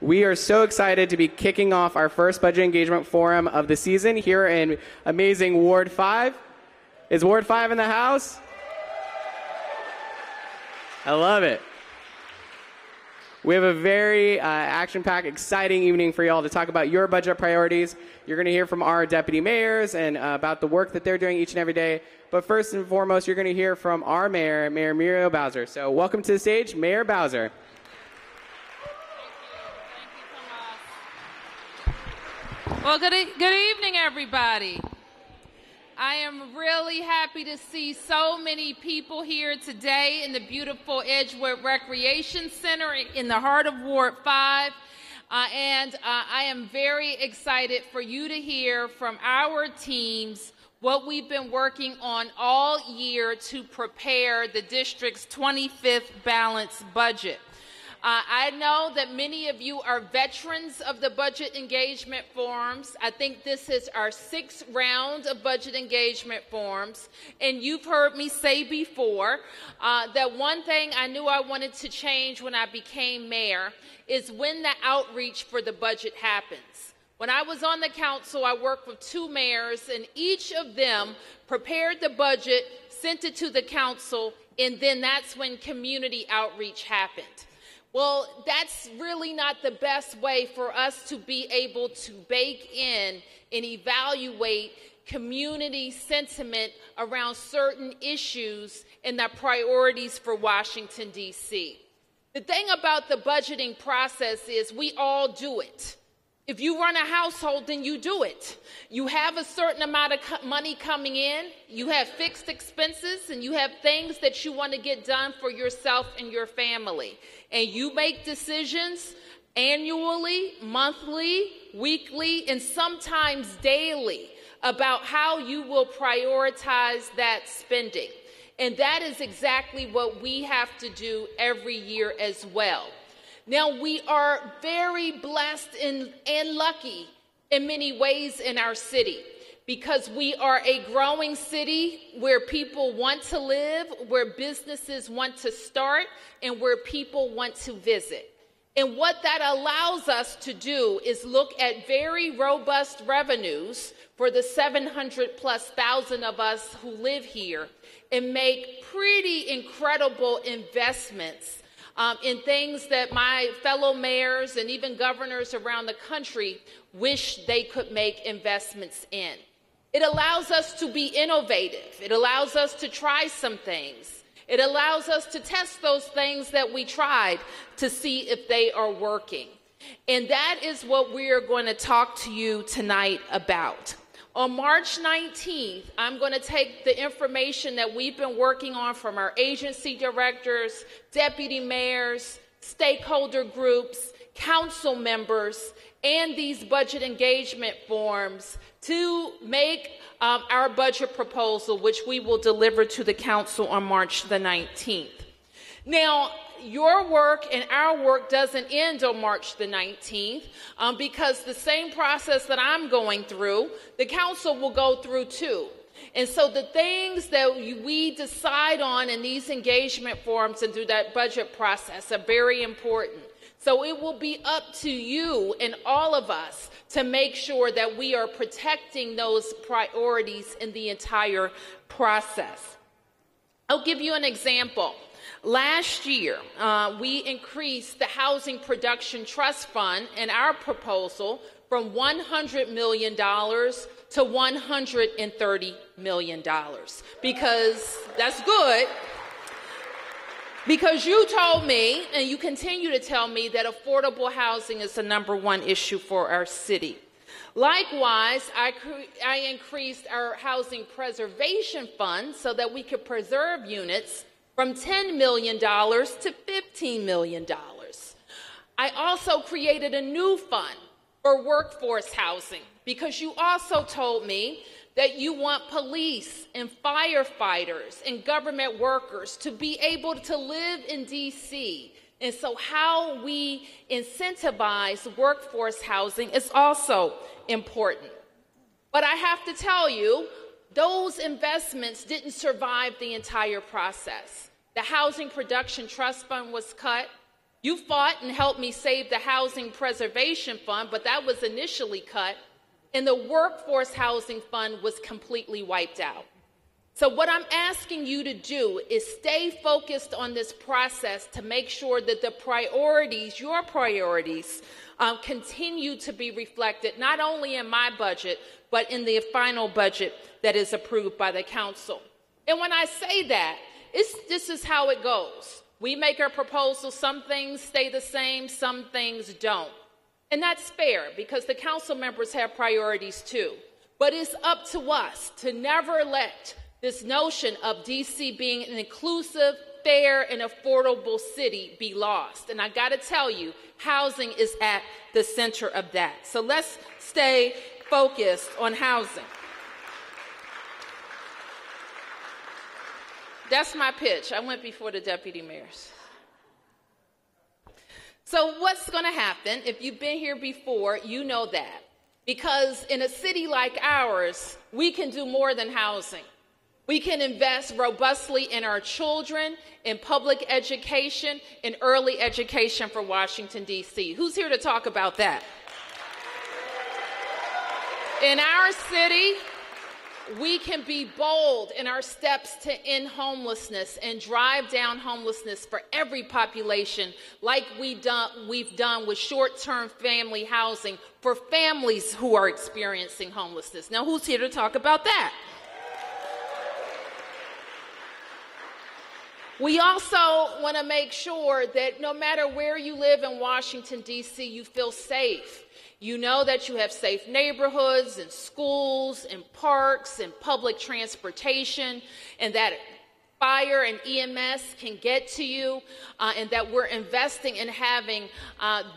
We are so excited to be kicking off our first budget engagement forum of the season here in amazing Ward 5. Is Ward 5 in the house? I love it. We have a very action-packed, exciting evening for y'all to talk about your budget priorities. You're going to hear from our deputy mayors and about the work that they're doing each and every day. But first and foremost, you're going to hear from our mayor, Mayor Muriel Bowser. So welcome to the stage, Mayor Bowser. Well, good evening, everybody. I am really happy to see so many people here today in the beautiful Edgewood Recreation Center in the heart of Ward 5. And I am very excited for you to hear from our teams what we've been working on all year to prepare the district's 25th balanced budget. I know that many of you are veterans of the budget engagement forums. I think this is our 6th round of budget engagement forums. And you've heard me say before that one thing I knew I wanted to change when I became mayor is when the outreach for the budget happens. When I was on the council, I worked with 2 mayors, and each of them prepared the budget, sent it to the council, and then that's when community outreach happened. Well, that's really not the best way for us to be able to bake in and evaluate community sentiment around certain issues and the priorities for Washington, D.C. The thing about the budgeting process is we all do it. If you run a household, then you do it. You have a certain amount of money coming in, you have fixed expenses, and you have things that you want to get done for yourself and your family. And you make decisions annually, monthly, weekly, and sometimes daily about how you will prioritize that spending. And that is exactly what we have to do every year as well. Now, we are very blessed and lucky in many ways in our city because we are a growing city where people want to live, where businesses want to start, and where people want to visit. And what that allows us to do is look at very robust revenues for the 700,000+ of us who live here and make pretty incredible investments in things that my fellow mayors and even governors around the country wish they could make investments in. It allows us to be innovative. It allows us to try some things. It allows us to test those things that we tried to see if they are working. And that is what we are going to talk to you tonight about. On March 19th, I'm going to take the information that we've been working on from our agency directors, deputy mayors, stakeholder groups, council members, and these budget engagement forums to make our budget proposal, which we will deliver to the council on March the 19th. Now, your work and our work doesn't end on March the 19th because the same process that I'm going through, the council will go through too. And so the things that we decide on in these engagement forums and through that budget process are very important. So it will be up to you and all of us to make sure that we are protecting those priorities in the entire process. I'll give you an example. Last year, we increased the Housing Production Trust Fund in our proposal from $100 million to $130 million because that's good. Because you told me, and you continue to tell me, that affordable housing is the #1 issue for our city. Likewise, I increased our Housing Preservation Fund so that we could preserve units from $10 million to $15 million. I also created a new fund for workforce housing because you also told me that you want police and firefighters and government workers to be able to live in D.C. And so how we incentivize workforce housing is also important. But I have to tell you, those investments didn't survive the entire process. The Housing Production Trust Fund was cut. You fought and helped me save the Housing Preservation Fund, but that was initially cut, and the Workforce Housing Fund was completely wiped out. So what I'm asking you to do is stay focused on this process to make sure that the priorities, your priorities, continue to be reflected not only in my budget, but in the final budget that is approved by the council. And when I say that, this is how it goes. We make our proposals, some things stay the same, some things don't. And that's fair because the council members have priorities too. But it's up to us to never let this notion of DC being an inclusive, fair, and affordable city be lost. And I gotta tell you, housing is at the center of that. So let's stay focused on housing. That's my pitch. I went before the deputy mayors. So what's going to happen? If you've been here before, you know that. Because in a city like ours, we can do more than housing. We can invest robustly in our children, in public education, in early education for Washington, D.C. Who's here to talk about that? In our city, we can be bold in our steps to end homelessness and drive down homelessness for every population like we've done with short-term family housing for families who are experiencing homelessness. Now, who's here to talk about that? We also want to make sure that no matter where you live in Washington, D.C., you feel safe. You know that you have safe neighborhoods and schools and parks and public transportation, and that fire and EMS can get to you, and that we're investing in having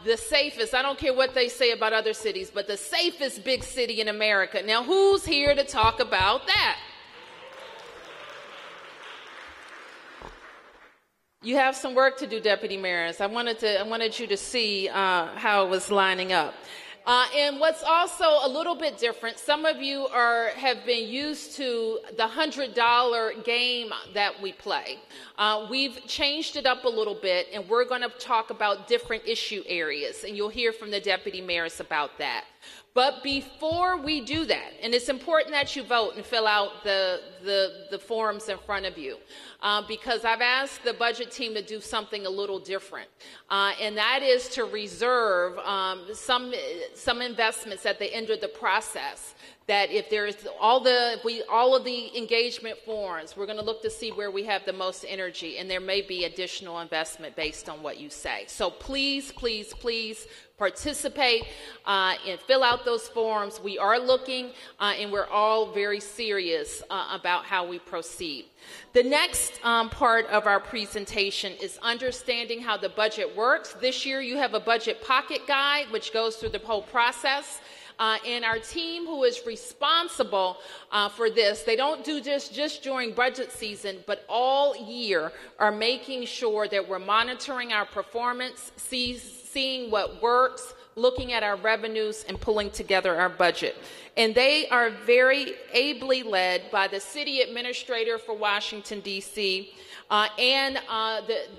the safest, I don't care what they say about other cities, but the safest big city in America. Now, who's here to talk about that? You have some work to do, Deputy Mayors. I wanted you to see how it was lining up. And what's also a little bit different, some of you have been used to the $100 game that we play. We've changed it up a little bit, and we're going to talk about different issue areas, and you'll hear from the deputy mayors about that. But before we do that, and it's important that you vote and fill out the forms in front of you, because I've asked the budget team to do something a little different, and that is to reserve some investments at the end of the process. That if there is all of the engagement forms, we're going to look to see where we have the most energy, and there may be additional investment based on what you say. So please, please, please participate and fill out those forms. We are looking, and we're all very serious about how we proceed. The next part of our presentation is understanding how the budget works. This year you have a budget pocket guide, which goes through the whole process. And our team who is responsible for this, they don't do this just during budget season, but all year are making sure that we're monitoring our performance, seeing what works, looking at our revenues, and pulling together our budget. And they are very ably led by the city administrator for Washington, D.C., and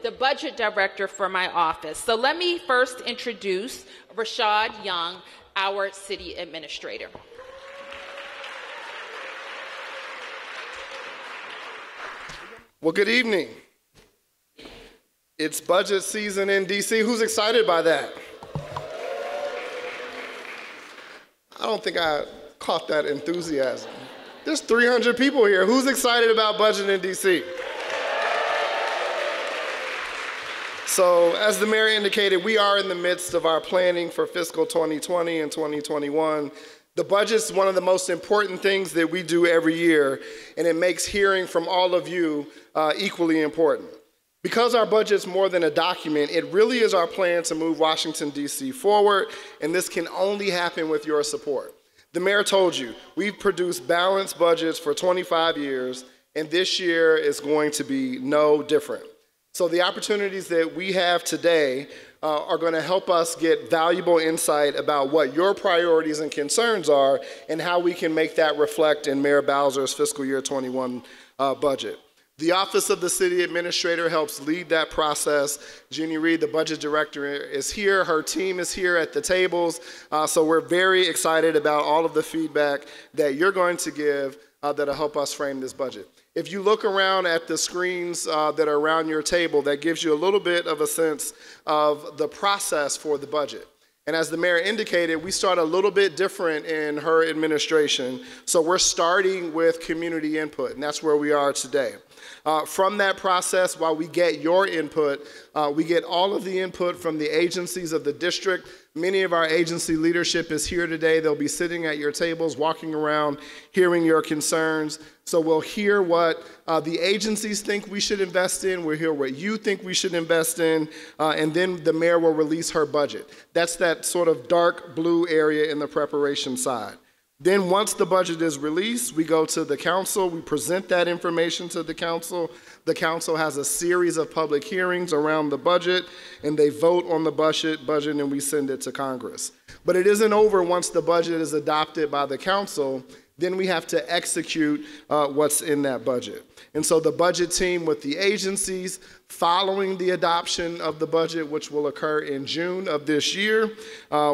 the budget director for my office. So let me first introduce Rashad Young, our city administrator. Well, good evening. It's budget season in DC. Who's excited by that? I don't think I caught that enthusiasm. There's 300 people here. Who's excited about budget in DC? So, as the mayor indicated, we are in the midst of our planning for fiscal 2020 and 2021. The budget's one of the most important things that we do every year, and it makes hearing from all of you equally important. Because our budget's more than a document, it really is our plan to move Washington, D.C. forward, and this can only happen with your support. The mayor told you, we've produced balanced budgets for 25 years, and this year is going to be no different. So the opportunities that we have today are going to help us get valuable insight about what your priorities and concerns are and how we can make that reflect in Mayor Bowser's fiscal year 21 budget. The Office of the City Administrator helps lead that process. Jeannie Reed, the budget director, is here. Her team is here at the tables. So we're very excited about all of the feedback that you're going to give that'll help us frame this budget. If you look around at the screens that are around your table, that gives you a little bit of a sense of the process for the budget. And as the mayor indicated, we start a little bit different in her administration. So we're starting with community input, and that's where we are today. From that process, while we get your input, we get all of the input from the agencies of the district. Many of our agency leadership is here today. They'll be sitting at your tables, walking around, hearing your concerns. So we'll hear what the agencies think we should invest in. We'll hear what you think we should invest in. And then the mayor will release her budget. That's that sort of dark blue area in the preparation side. Then once the budget is released, we go to the council. We present that information to the council. The council has a series of public hearings around the budget, and they vote on the budget, and we send it to Congress. But it isn't over once the budget is adopted by the council. Then we have to execute what's in that budget. And so the budget team with the agencies, following the adoption of the budget, which will occur in June of this year,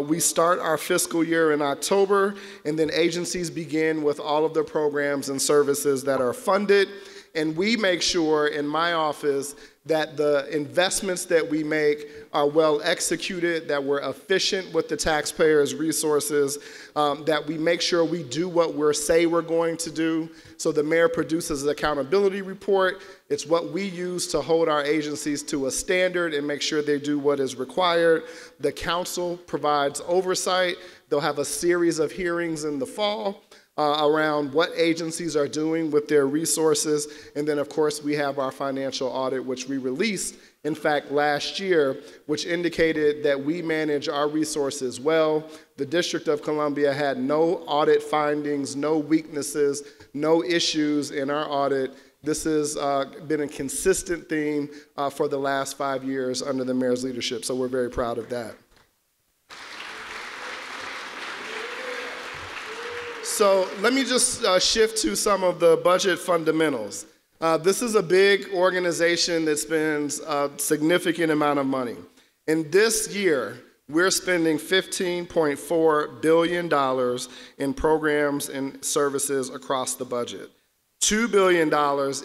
we start our fiscal year in October, and then agencies begin with all of the programs and services that are funded. And we make sure in my office that the investments that we make are well executed, that we're efficient with the taxpayers' resources, that we make sure we do what we say we're going to do. So the mayor produces an accountability report. It's what we use to hold our agencies to a standard and make sure they do what is required. The council provides oversight. They'll have a series of hearings in the fall around what agencies are doing with their resources. And then, of course, we have our financial audit, which we released, in fact, last year, which indicated that we manage our resources well. The District of Columbia had no audit findings, no weaknesses, no issues in our audit. This has been a consistent theme for the last 5 years under the mayor's leadership, so we're very proud of that. So let me just shift to some of the budget fundamentals. This is a big organization that spends a significant amount of money. And this year, we're spending $15.4 billion in programs and services across the budget. $2 billion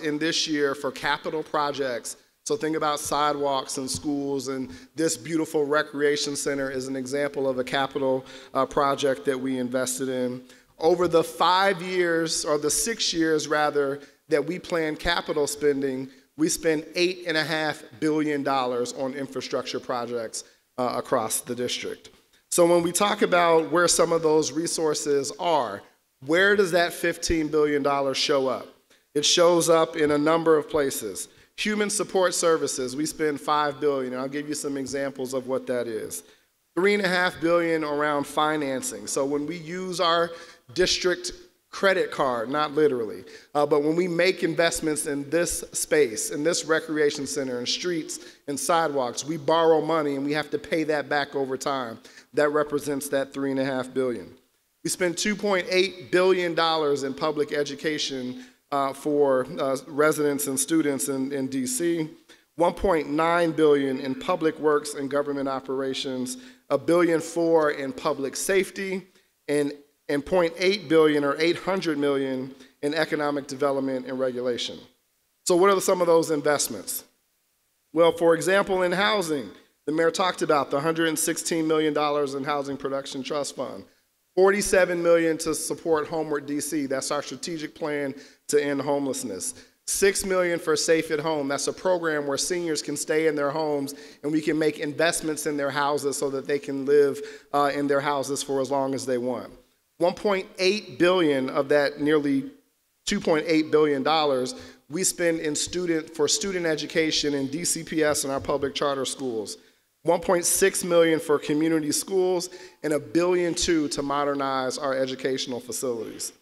in this year for capital projects. So think about sidewalks and schools, and this beautiful recreation center is an example of a capital project that we invested in. Over the 5 years, or the 6 years rather, that we plan capital spending, we spend $8.5 billion on infrastructure projects across the district. So when we talk about where some of those resources are, where does that $15 billion show up? It shows up in a number of places. Human support services, we spend $5 billion, and I'll give you some examples of what that is. $3.5 billion around financing. So when we use our district credit card, not literally, but when we make investments in this space, in this recreation center, in streets and sidewalks, we borrow money and we have to pay that back over time. That represents that $3.5 billion. We spend $2.8 billion in public education for residents and students in DC, $1.9 billion in public works and government operations, $1.4 billion in public safety, and $0.8 billion or $800 million in economic development and regulation. So what are some of those investments? Well, for example, in housing, the mayor talked about the $116 million in Housing Production Trust Fund, $47 million to support Homeward DC. That's our strategic plan to end homelessness. $6 million for Safe at Home. That's a program where seniors can stay in their homes and we can make investments in their houses so that they can live in their houses for as long as they want. $1.8 billion of that nearly $2.8 billion we spend for student education in DCPS and our public charter schools. $1.6 million for community schools and $1.2 billion to modernize our educational facilities.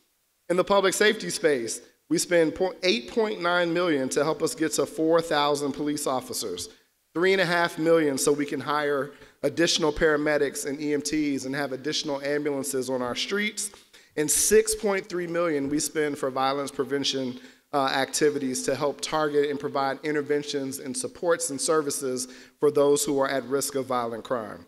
In the public safety space, we spend $8.9 million to help us get to 4,000 police officers, $3.5 million so we can hire additional paramedics and EMTs and have additional ambulances on our streets, and $6.3 million we spend for violence prevention activities to help target and provide interventions and supports and services for those who are at risk of violent crime.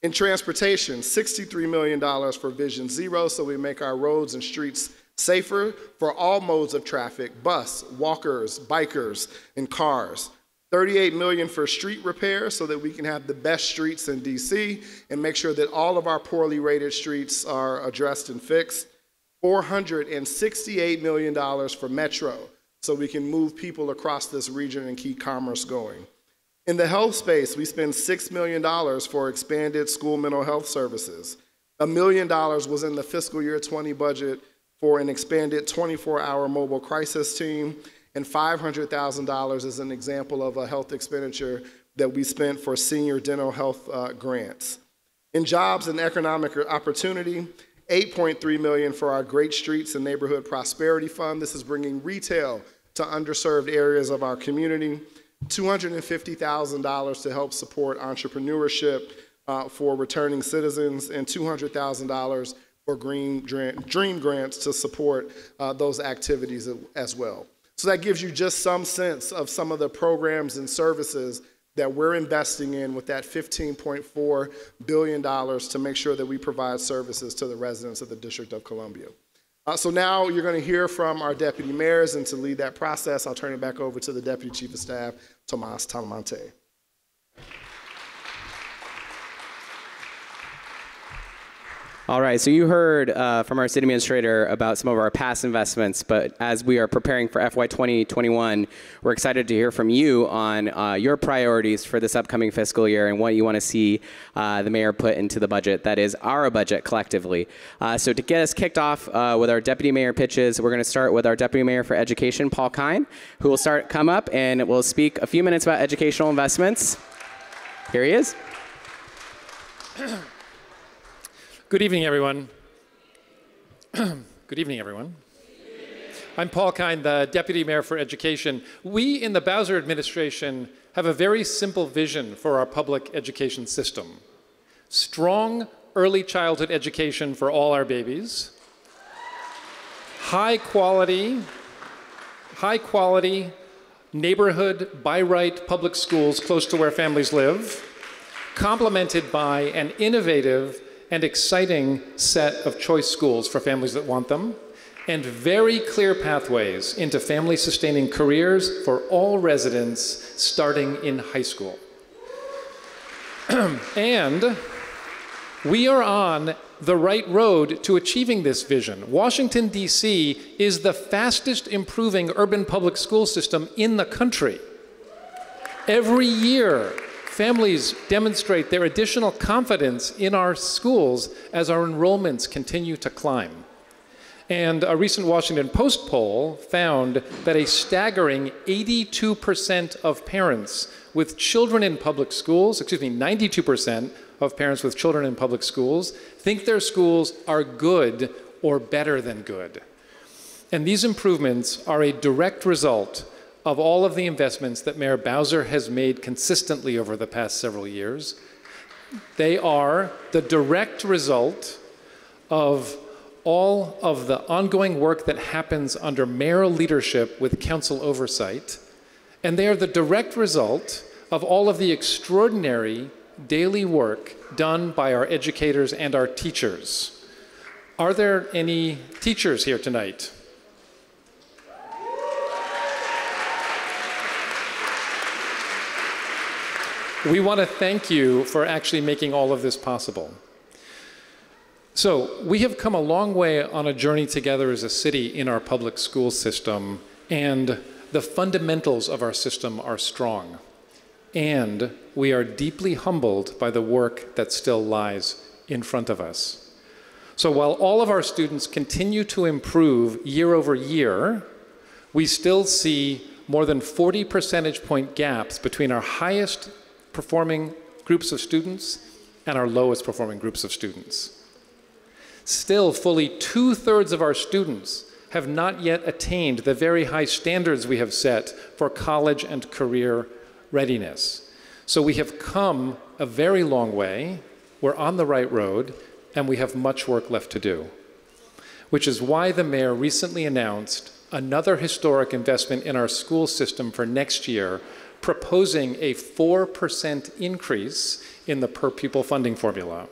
In transportation, $63 million for Vision Zero, so we make our roads and streets safer for all modes of traffic: bus, walkers, bikers, and cars. $38 million for street repair so that we can have the best streets in DC and make sure that all of our poorly rated streets are addressed and fixed. $468 million for Metro so we can move people across this region and keep commerce going. In the health space, we spend $6 million for expanded school mental health services. $1 million was in the fiscal year 20 budget for an expanded 24-hour mobile crisis team, and $500,000 is an example of a health expenditure that we spent for senior dental health grants. In jobs and economic opportunity, $8.3 million for our Great Streets and Neighborhood Prosperity Fund. This is bringing retail to underserved areas of our community. $250,000 to help support entrepreneurship for returning citizens, and $200,000 for Dream Grants to support those activities as well. So that gives you just some sense of some of the programs and services that we're investing in with that $15.4 billion to make sure that we provide services to the residents of the District of Columbia. So now you're going to hear from our deputy mayors, and to lead that process, I'll turn it back over to the Deputy Chief of Staff, Tomas Talamante. All right, so you heard from our city administrator about some of our past investments, but as we are preparing for FY 2021, we're excited to hear from you on your priorities for this upcoming fiscal year and what you want to see the mayor put into the budget. That is our budget collectively. So to get us kicked off with our deputy mayor pitches, we're going to start with our deputy mayor for education, Paul Kine, who will come up and will speak a few minutes about educational investments. Here he is. Good evening, everyone. Good evening, everyone. I'm Paul Kine, the Deputy Mayor for Education. We in the Bowser administration have a very simple vision for our public education system. Strong early childhood education for all our babies. High quality neighborhood by right public schools close to where families live, complemented by an innovative and exciting set of choice schools for families that want them, and very clear pathways into family-sustaining careers for all residents starting in high school. And we are on the right road to achieving this vision. Washington, D.C. is the fastest improving urban public school system in the country. Every year, families demonstrate their additional confidence in our schools as our enrollments continue to climb. And a recent Washington Post poll found that a staggering 82% of parents with children in public schools, 92% of parents with children in public schools think their schools are good or better than good. And these improvements are a direct result of all of the investments that Mayor Bowser has made consistently over the past several years. They are the direct result of all of the ongoing work that happens under mayoral leadership with council oversight, and they are the direct result of all of the extraordinary daily work done by our educators and our teachers. Are there any teachers here tonight? We want to thank you for actually making all of this possible. So we have come a long way on a journey together as a city in our public school system, and the fundamentals of our system are strong. And we are deeply humbled by the work that still lies in front of us. So while all of our students continue to improve year over year, we still see more than 40 percentage point gaps between our highest performing groups of students and our lowest performing groups of students. Still, fully 2/3 of our students have not yet attained the very high standards we have set for college and career readiness. So we have come a very long way, we're on the right road, and we have much work left to do. Which is why the mayor recently announced another historic investment in our school system for next year, proposing a 4% increase in the per pupil funding formula.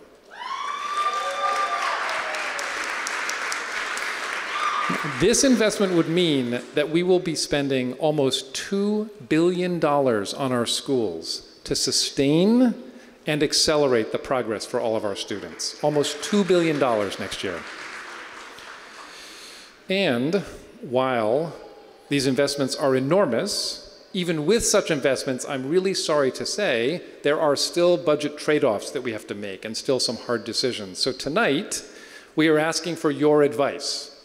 This investment would mean that we will be spending almost $2 billion on our schools to sustain and accelerate the progress for all of our students. Almost $2 billion next year. And while these investments are enormous, even with such investments, I'm really sorry to say, there are still budget trade-offs that we have to make and still some hard decisions. So tonight, we are asking for your advice.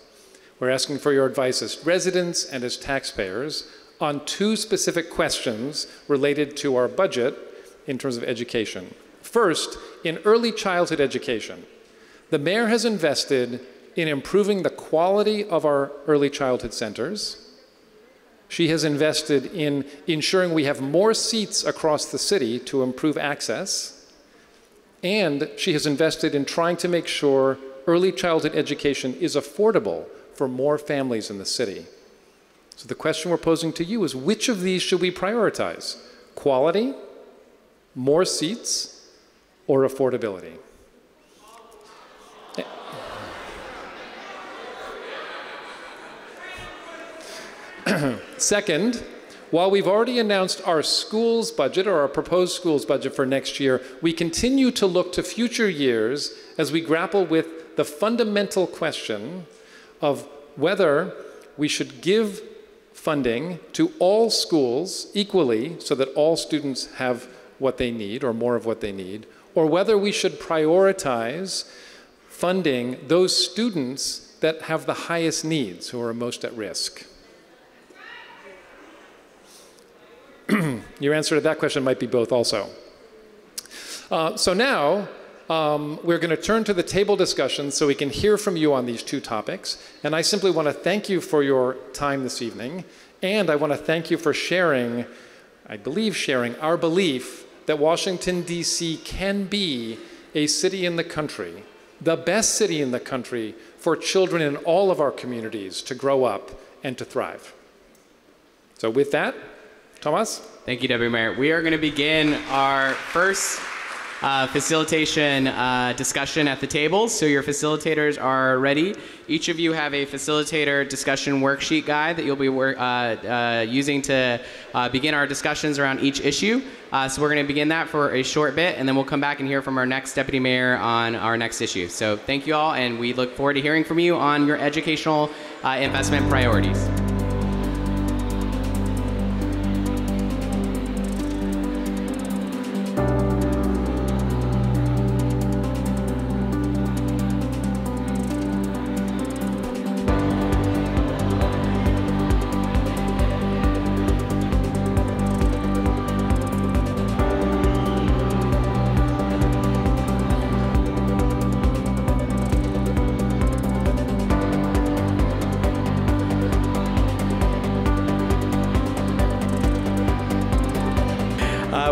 We're asking for your advice as residents and as taxpayers on two specific questions related to our budget in terms of education. First, in early childhood education, the mayor has invested in improving the quality of our early childhood centers. She has invested in ensuring we have more seats across the city to improve access. And she has invested in trying to make sure early childhood education is affordable for more families in the city. So the question we're posing to you is, which of these should we prioritize? Quality, more seats, or affordability? Second, while we've already announced our schools budget or our proposed schools budget for next year, we continue to look to future years as we grapple with the fundamental question of whether we should give funding to all schools equally so that all students have what they need or more of what they need, or whether we should prioritize funding those students that have the highest needs, who are most at risk. Your answer to that question might be both also. So now, we're going to turn to the table discussion so we can hear from you on these two topics. And I simply want to thank you for your time this evening. And I want to thank you for sharing, I believe sharing, our belief that Washington, D.C. can be a city in the country, the best city in the country for children in all of our communities to grow up and to thrive. So with that, Thomas? Thank you, Deputy Mayor. We are going to begin our first facilitation discussion at the table. So your facilitators are ready. Each of you have a facilitator discussion worksheet guide that you'll be using to begin our discussions around each issue. So we're going to begin that for a short bit, and then we'll come back and hear from our next Deputy Mayor on our next issue. So thank you all, and we look forward to hearing from you on your educational investment priorities.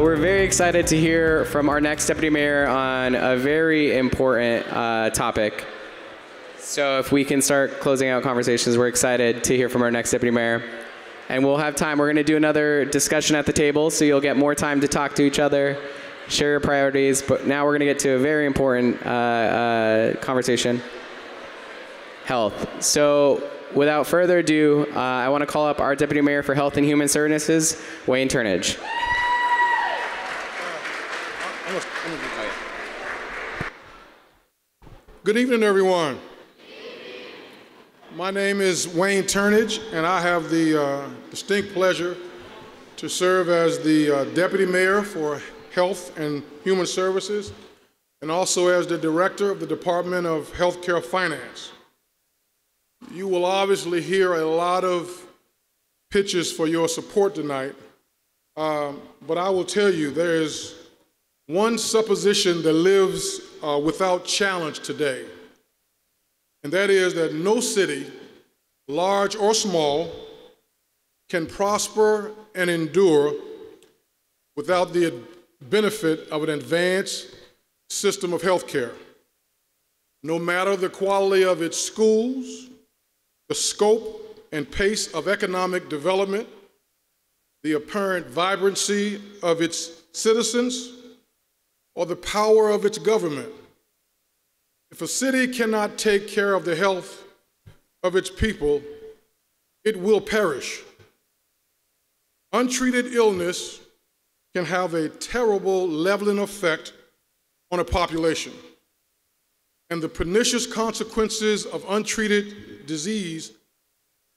We're very excited to hear from our next Deputy Mayor on a very important topic. So if we can start closing out conversations, we're excited to hear from our next Deputy Mayor. And we'll have time. We're going to do another discussion at the table, so you'll get more time to talk to each other, share your priorities. But now we're going to get to a very important conversation, health. So without further ado, I want to call up our Deputy Mayor for Health and Human Services, Wayne Turnage. Good evening, everyone. My name is Wayne Turnage, and I have the distinct pleasure to serve as the Deputy Mayor for Health and Human Services, and also as the Director of the Department of Healthcare Finance. You will obviously hear a lot of pitches for your support tonight, but I will tell you there is one supposition that lives without challenge today, and that is that no city, large or small, can prosper and endure without the benefit of an advanced system of health care. No matter the quality of its schools, the scope and pace of economic development, the apparent vibrancy of its citizens, or the power of its government. If a city cannot take care of the health of its people, it will perish. Untreated illness can have a terrible leveling effect on a population, and the pernicious consequences of untreated disease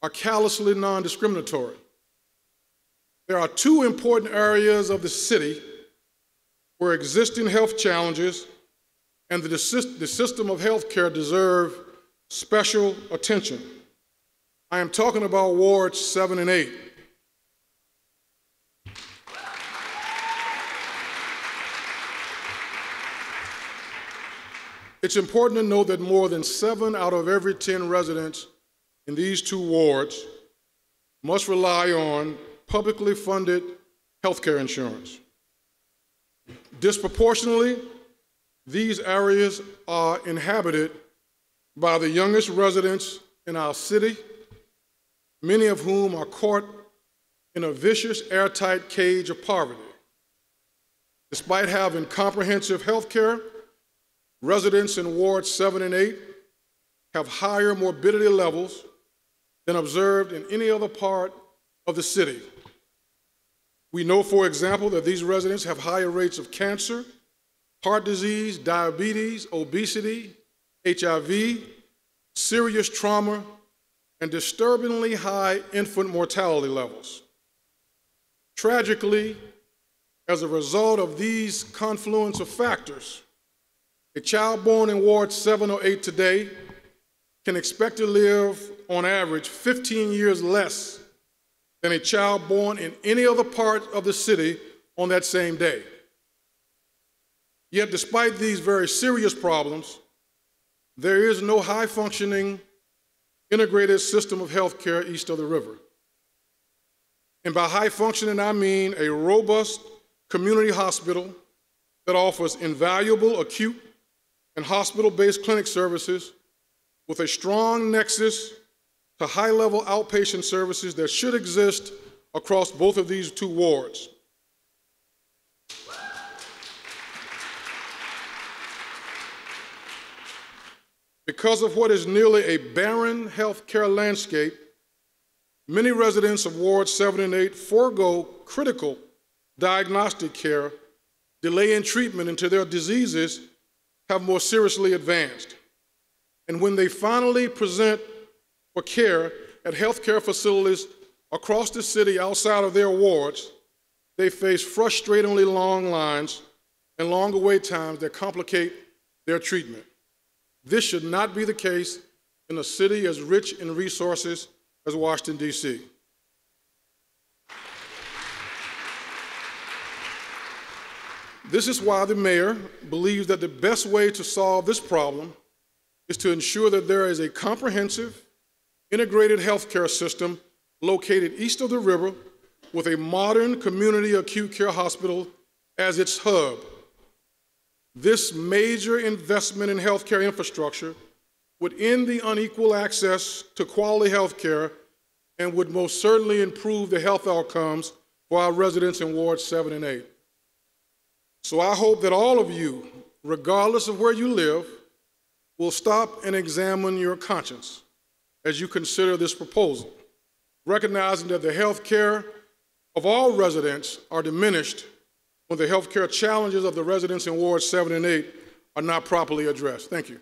are callously non-discriminatory. There are two important areas of the city where existing health challenges and the system of health care deserve special attention. I am talking about wards 7 and 8. It's important to note that more than 7 out of every 10 residents in these two wards must rely on publicly funded health care insurance. Disproportionately, these areas are inhabited by the youngest residents in our city, many of whom are caught in a vicious, airtight cage of poverty. Despite having comprehensive health care, residents in wards 7 and 8 have higher morbidity levels than observed in any other part of the city. We know, for example, that these residents have higher rates of cancer, heart disease, diabetes, obesity, HIV, serious trauma, and disturbingly high infant mortality levels. Tragically, as a result of these confluence of factors, a child born in Ward 7 or 8 today can expect to live, on average, 15 years less than a child born in any other part of the city on that same day. Yet, despite these very serious problems, there is no high-functioning, integrated system of health care east of the river. And by high-functioning, I mean a robust community hospital that offers invaluable acute and hospital-based clinic services with a strong nexus to high-level outpatient services that should exist across both of these two wards. Because of what is nearly a barren health care landscape, many residents of Wards 7 and 8 forego critical diagnostic care, delaying treatment until their diseases have more seriously advanced. And when they finally present for care at healthcare facilities across the city outside of their wards, they face frustratingly long lines and longer wait times that complicate their treatment. This should not be the case in a city as rich in resources as Washington, D.C. This is why the mayor believes that the best way to solve this problem is to ensure that there is a comprehensive, integrated healthcare system located east of the river with a modern community acute care hospital as its hub. This major investment in healthcare infrastructure would end the unequal access to quality healthcare and would most certainly improve the health outcomes for our residents in Wards 7 and 8. So I hope that all of you, regardless of where you live, will stop and examine your conscience as you consider this proposal, recognizing that the health care of all residents are diminished when the health care challenges of the residents in Wards 7 and 8 are not properly addressed. Thank you.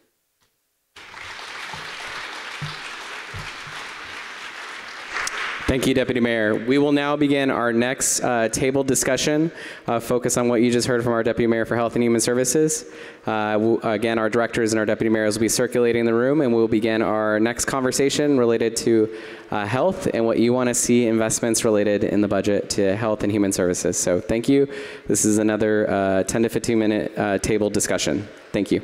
Thank you, Deputy Mayor. We will now begin our next table discussion, focus on what you just heard from our Deputy Mayor for Health and Human Services. Again, our directors and our Deputy Mayors will be circulating the room, and we'll begin our next conversation related to health and what you want to see investments related in the budget to health and human services. So thank you. This is another 10 to 15 minute table discussion. Thank you.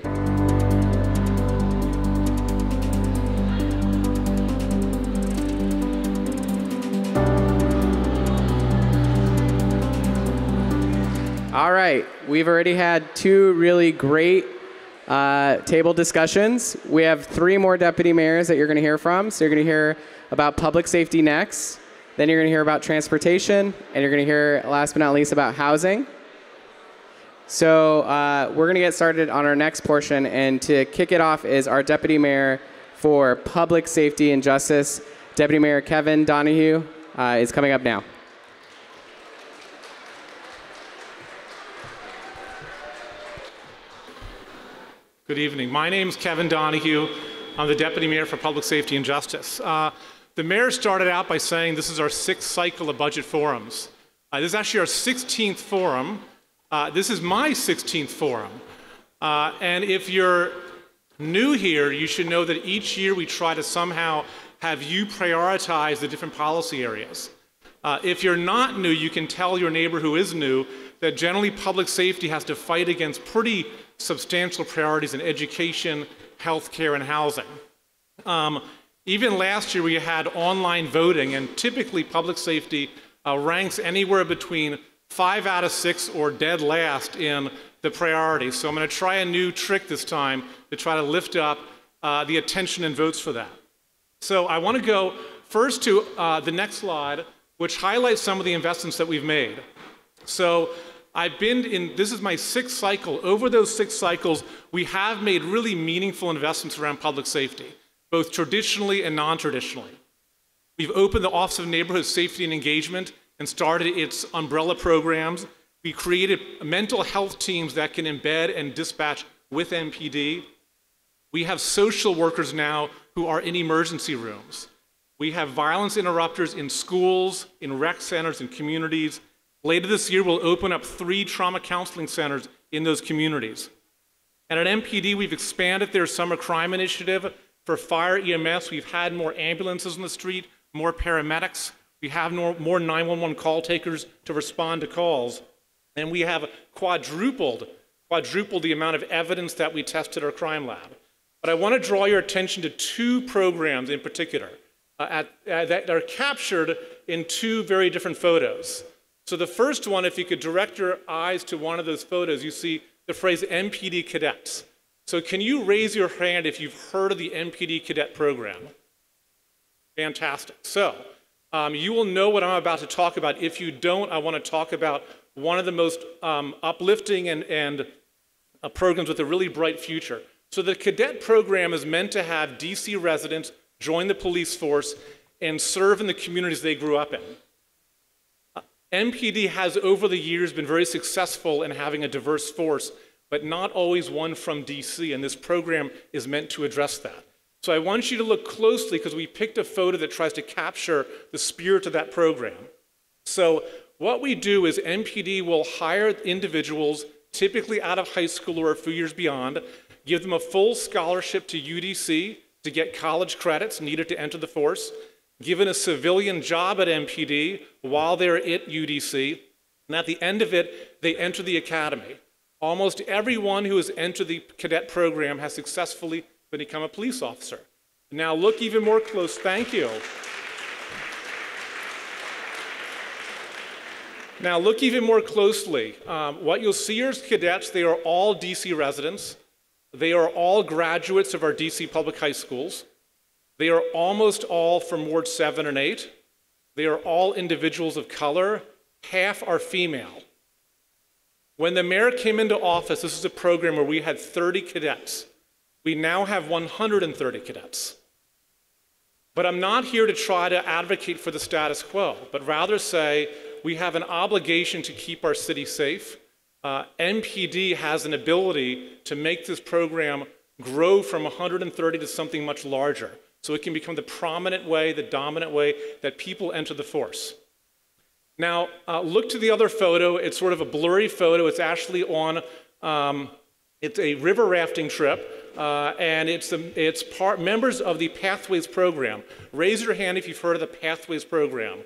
All right, we've already had two really great Table discussions. We have 3 more deputy mayors that you're going to hear from. So you're going to hear about public safety next. Then you're going to hear about transportation. And you're going to hear, last but not least, about housing. So we're going to get started on our next portion. And to kick it off is our deputy mayor for public safety and justice. Deputy Mayor Kevin Donahue is coming up now. Good evening. My name is Kevin Donahue. I'm the Deputy Mayor for Public Safety and Justice. The mayor started out by saying this is our 6th cycle of budget forums. This is actually our 16th forum. This is my 16th forum. And if you're new here, you should know that each year we try to somehow have you prioritize the different policy areas. If you're not new, you can tell your neighbor who is new that generally public safety has to fight against pretty substantial priorities in education, healthcare, and housing. Even last year we had online voting, and typically public safety ranks anywhere between 5 out of 6 or dead last in the priorities. So I'm going to try a new trick this time to try to lift up the attention and votes for that. So I want to go first to the next slide, which highlights some of the investments that we've made. So this is my 6th cycle. Over those 6 cycles, we have made really meaningful investments around public safety, both traditionally and non-traditionally. We've opened the Office of Neighborhood Safety and Engagement and started its umbrella programs. We created mental health teams that can embed and dispatch with MPD. We have social workers now who are in emergency rooms. We have violence interrupters in schools, in rec centers, in communities. Later this year, we'll open up 3 trauma counseling centers in those communities. And at MPD, we've expanded their summer crime initiative. For fire EMS, we've had more ambulances on the street, more paramedics. We have more 911 call takers to respond to calls. And we have quadrupled the amount of evidence that we tested our crime lab. But I want to draw your attention to 2 programs in particular that are captured in 2 very different photos. So the first one, if you could direct your eyes to one of those photos, you see the phrase MPD cadets. So can you raise your hand if you've heard of the MPD cadet program? Fantastic. So you will know what I'm about to talk about. If you don't, I want to talk about one of the most uplifting and programs with a really bright future. So the cadet program is meant to have DC residents join the police force and serve in the communities they grew up in. MPD has over the years been very successful in having a diverse force, but not always one from DC, and this program is meant to address that. So I want you to look closely because we picked a photo that tries to capture the spirit of that program. So what we do is MPD will hire individuals, typically out of high school or a few years beyond, give them a full scholarship to UDC to get college credits needed to enter the force, given a civilian job at MPD while they're at UDC, and at the end of it, they enter the academy. Almost everyone who has entered the cadet program has successfully become a police officer. Now look even more close, thank you. Now look even more closely. What you'll see here is cadets, they are all DC residents. They are all graduates of our DC public high schools. They are almost all from Ward 7 and 8. They are all individuals of color. Half are female. When the mayor came into office, this is a program where we had 30 cadets. We now have 130 cadets. But I'm not here to try to advocate for the status quo, but rather say we have an obligation to keep our city safe. MPD has an ability to make this program grow from 130 to something much larger, so it can become the prominent way, the dominant way that people enter the force. Now, look to the other photo. It's sort of a blurry photo. It's actually on, it's a river rafting trip, and it's members of the Pathways program. Raise your hand if you've heard of the Pathways program.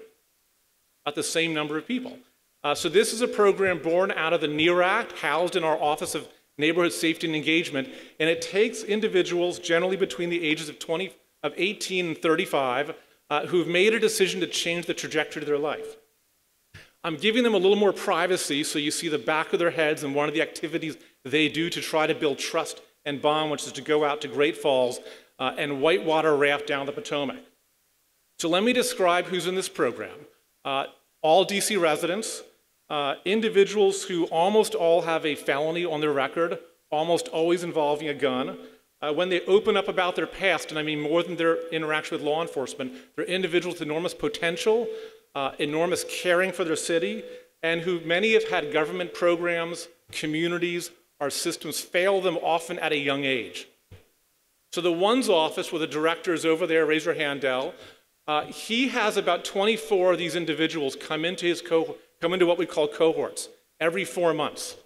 About the same number of people. So this is a program born out of the NEAR Act, housed in our Office of Neighborhood Safety and Engagement, and it takes individuals generally between the ages of 18 and 35 who've made a decision to change the trajectory of their life. I'm giving them a little more privacy so you see the back of their heads and one of the activities they do to try to build trust and bond, which is to go out to Great Falls and whitewater raft down the Potomac. So let me describe who's in this program. All DC residents, individuals who almost all have a felony on their record, almost always involving a gun. When they open up about their past, and I mean more than their interaction with law enforcement, they're individuals with enormous potential, enormous caring for their city, and who many have had government programs, communities, our systems fail them often at a young age. So the one's office, where the director is over there, raise your hand, Del, he has about 24 of these individuals come into what we call cohorts every 4 months.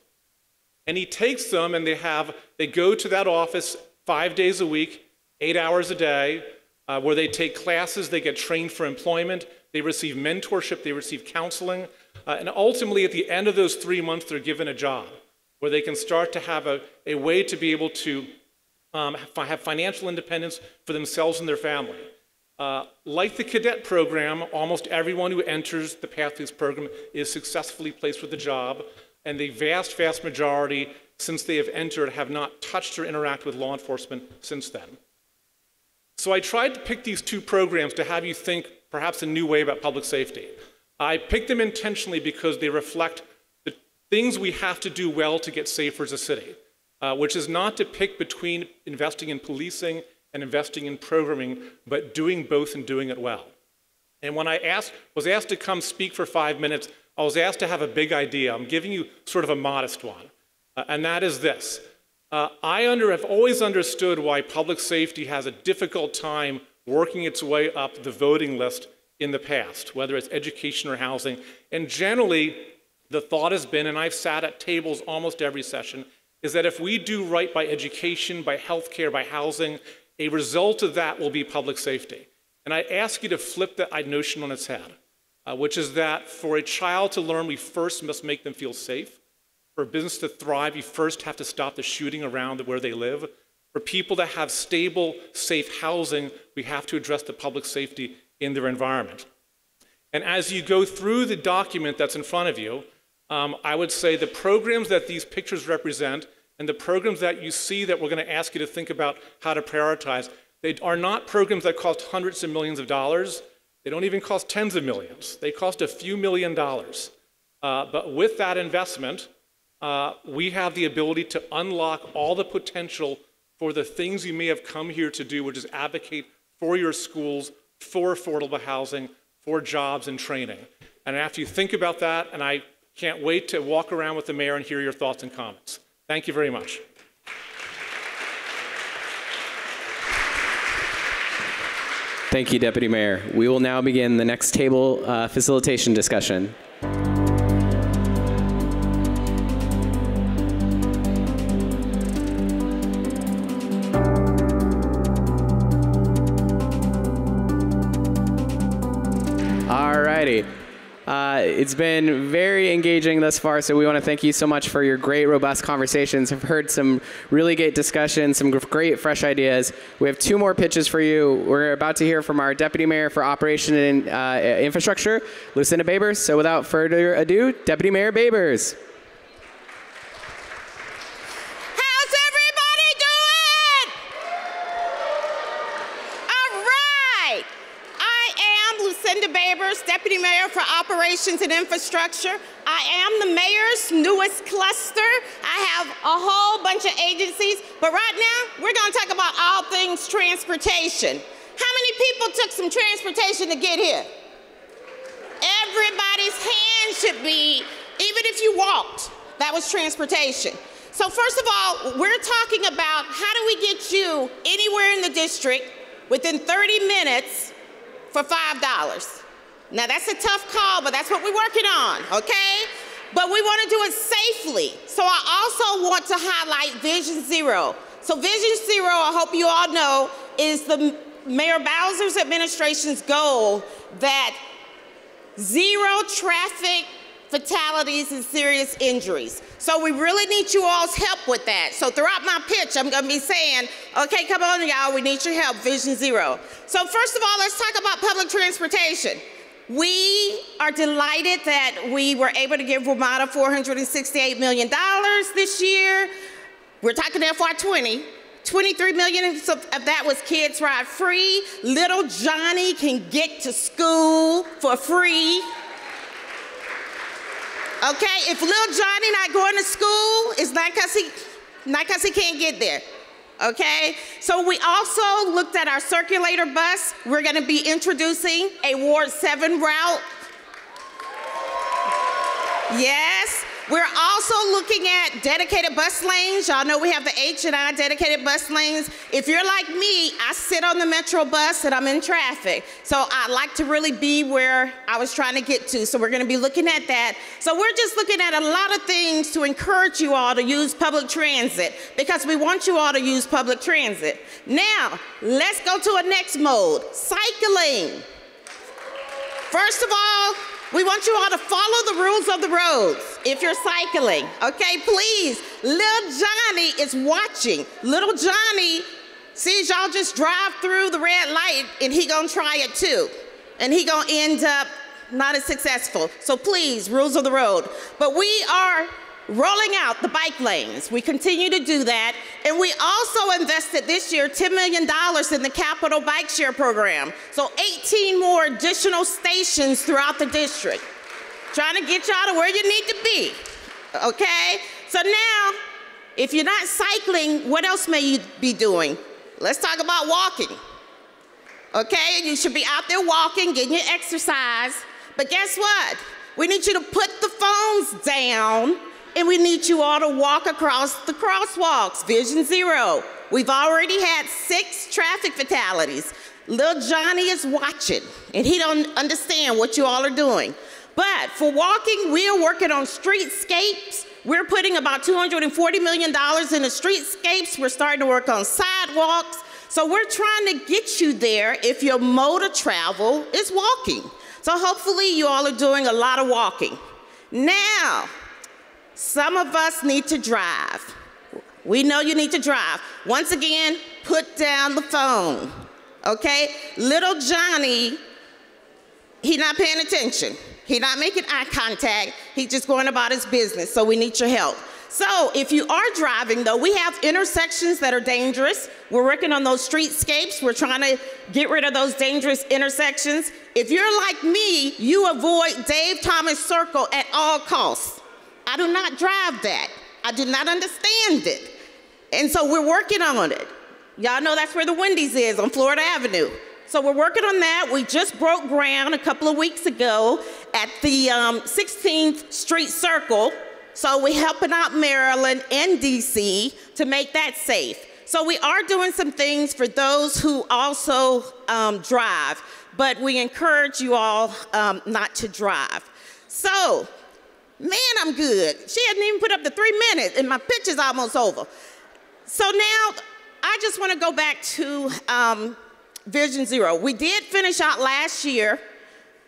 And he takes them and they go to that office 5 days a week, 8 hours a day, where they take classes, they get trained for employment, they receive mentorship, they receive counseling, and ultimately at the end of those 3 months, they're given a job where they can start to have a way to be able to have financial independence for themselves and their family. Like the cadet program, almost everyone who enters the Pathways program is successfully placed with a job, and the vast, vast majority, since they have entered, have not touched or interacted with law enforcement since then. So I tried to pick these two programs to have you think perhaps a new way about public safety. I picked them intentionally because they reflect the things we have to do well to get safer as a city, which is not to pick between investing in policing and investing in programming, but doing both and doing it well. And when I was asked to come speak for 5 minutes, I was asked to have a big idea. I'm giving you sort of a modest one, and that is this. I have always understood why public safety has a difficult time working its way up the voting list in the past, whether it's education or housing. And generally, the thought has been, and I've sat at tables almost every session, is that if we do right by education, by healthcare, by housing, a result of that will be public safety. And I ask you to flip that notion on its head, which is that for a child to learn, we first must make them feel safe. For a business to thrive, you first have to stop the shooting around where they live. For people to have stable, safe housing, we have to address the public safety in their environment. And as you go through the document that's in front of you, I would say the programs that these pictures represent and the programs that you see that we're going to ask you to think about how to prioritize, they are not programs that cost hundreds of millions of dollars. They don't even cost tens of millions. They cost a few $1 million. But with that investment, we have the ability to unlock all the potential for the things you may have come here to do, which is advocate for your schools, for affordable housing, for jobs and training. And after you think about that, and I can't wait to walk around with the mayor and hear your thoughts and comments. Thank you very much. Thank you, Deputy Mayor. We will now begin the next table facilitation discussion. Alrighty. It's been very engaging thus far, so we want to thank you so much for your great, robust conversations. I've heard some really great discussions, some great, fresh ideas. We have 2 more pitches for you. We're about to hear from our Deputy Mayor for Operation and Infrastructure, Lucinda Babers. So without further ado, Deputy Mayor Babers. Deputy Mayor for Operations and Infrastructure. I am the mayor's newest cluster. I have a whole bunch of agencies, but right now we're going to talk about all things transportation. How many people took some transportation to get here? Everybody's hand should be, even if you walked, that was transportation. So first of all, we're talking about how do we get you anywhere in the district within 30 minutes for $5. Now, that's a tough call, but that's what we're working on, okay? But we want to do it safely. So I also want to highlight Vision Zero. So Vision Zero, I hope you all know, is the Mayor Bowser's administration's goal that 0 traffic fatalities and serious injuries. So we really need you all's help with that. So throughout my pitch, I'm going to be saying, okay, come on, y'all, we need your help, Vision Zero. So first of all, let's talk about public transportation. We are delighted that we were able to give Ramada $468 million this year. We're talking FY20. 23 million of that was Kids Ride Free. Little Johnny can get to school for free. Okay, if little Johnny not going to school, it's not because he can't get there. Okay, so we also looked at our circulator bus. We're going to be introducing a Ward 7 route. Yes. We're also looking at dedicated bus lanes. Y'all know we have the H&I dedicated bus lanes. If you're like me, I sit on the Metro bus and I'm in traffic. So I like to really be where I was trying to get to. So we're going to be looking at that. So we're just looking at a lot of things to encourage you all to use public transit because we want you all to use public transit. Now, let's go to a next mode, cycling. First of all, we want you all to follow the rules of the roads if you're cycling, okay? Please, little Johnny is watching. Little Johnny sees y'all just drive through the red light and he gonna try it too. And he gonna end up not as successful. So please, rules of the road. But we are rolling out the bike lanes. We continue to do that. And we also invested this year $10 million in the Capital Bike Share Program. So 18 more additional stations throughout the district. Trying to get y'all to where you need to be, okay? So now, if you're not cycling, what else may you be doing? Let's talk about walking, okay? You should be out there walking, getting your exercise. But guess what? We need you to put the phones down and we need you all to walk across the crosswalks, Vision Zero. We've already had 6 traffic fatalities. Little Johnny is watching, and he don't understand what you all are doing. But for walking, we are working on streetscapes. We're putting about $240 million in the streetscapes. We're starting to work on sidewalks. So we're trying to get you there if your mode of travel is walking. So hopefully you all are doing a lot of walking. Now, some of us need to drive. We know you need to drive. Once again, put down the phone, okay? Little Johnny, he's not paying attention. He's not making eye contact. He's just going about his business, so we need your help. So if you are driving, though, we have intersections that are dangerous. We're working on those streetscapes. We're trying to get rid of those dangerous intersections. If you're like me, you avoid Dave Thomas Circle at all costs. I do not drive that. I do not understand it. And so we're working on it. Y'all know that's where the Wendy's is on Florida Avenue. So we're working on that. We just broke ground a couple of weeks ago at the 16th Street Circle. So we're helping out Maryland and DC to make that safe. So we are doing some things for those who also drive, but we encourage you all not to drive. So, man, I'm good. She hasn't even put up the 3 minutes and my pitch is almost over. So now I just want to go back to Vision Zero. We did finish out last year.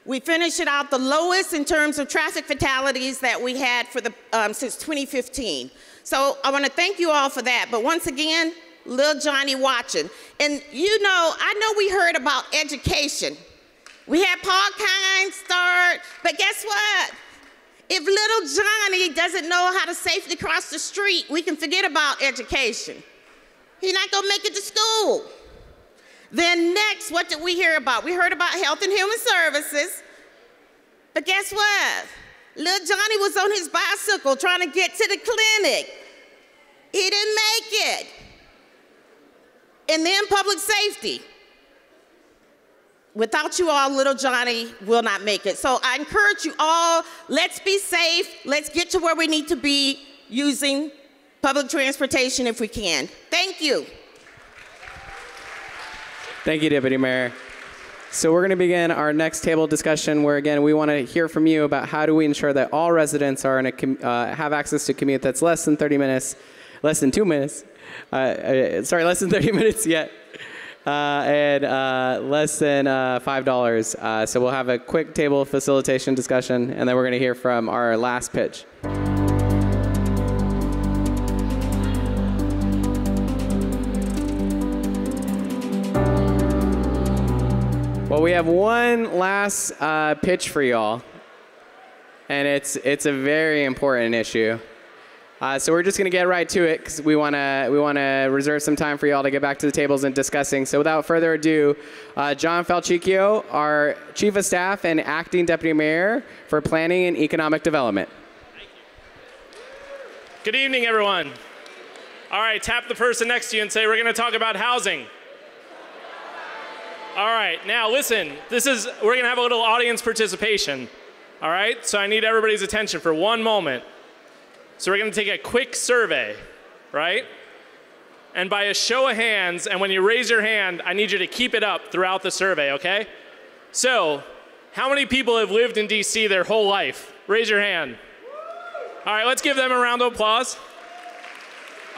We finished it out the lowest in terms of traffic fatalities that we had for the since 2015. So I want to thank you all for that. But once again, little Johnny watching. And you know, I know we heard about education. We had Paul Kynes start, but guess what? If little Johnny doesn't know how to safely cross the street, we can forget about education. He's not gonna make it to school. Then next, what did we hear about? We heard about Health and Human Services. But guess what? Little Johnny was on his bicycle trying to get to the clinic. He didn't make it. And then public safety. Without you all, little Johnny will not make it. So I encourage you all, let's be safe. Let's get to where we need to be using public transportation if we can. Thank you. Thank you, Deputy Mayor. So we're going to begin our next table discussion where, again, we want to hear from you about how do we ensure that all residents are in a have access to a commute that's less than 30 minutes, less than 2 minutes, less than 30 minutes yet, and less than $5. So we'll have a quick table facilitation discussion, and then we're going to hear from our last pitch. Well, we have one last pitch for y'all, and it's a very important issue. So we're just going to get right to it because we want to reserve some time for y'all to get back to the tables and discussing. So without further ado, John Falchicchio, our Chief of Staff and Acting Deputy Mayor for Planning and Economic Development. Good evening, everyone. All right, tap the person next to you and say, we're going to talk about housing. All right, now listen, we're going to have a little audience participation. All right, so I need everybody's attention for one moment. So we're going to take a quick survey, right? And by a show of hands, and when you raise your hand, I need you to keep it up throughout the survey, okay? So, how many people have lived in DC their whole life? Raise your hand. All right, let's give them a round of applause.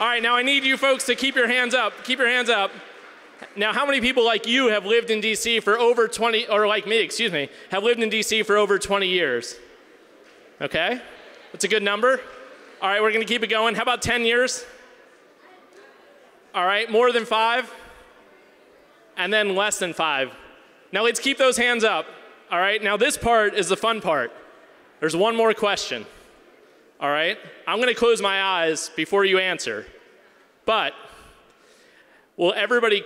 All right, now I need you folks to keep your hands up. Keep your hands up. Now, how many people like you have lived in DC for over 20, or like me, excuse me, have lived in DC for over 20 years? Okay, that's a good number. All right, we're gonna keep it going. How about 10 years? All right, more than 5? And then less than 5. Now let's keep those hands up. All right, now this part is the fun part. There's one more question. All right, I'm gonna close my eyes before you answer, but will everybody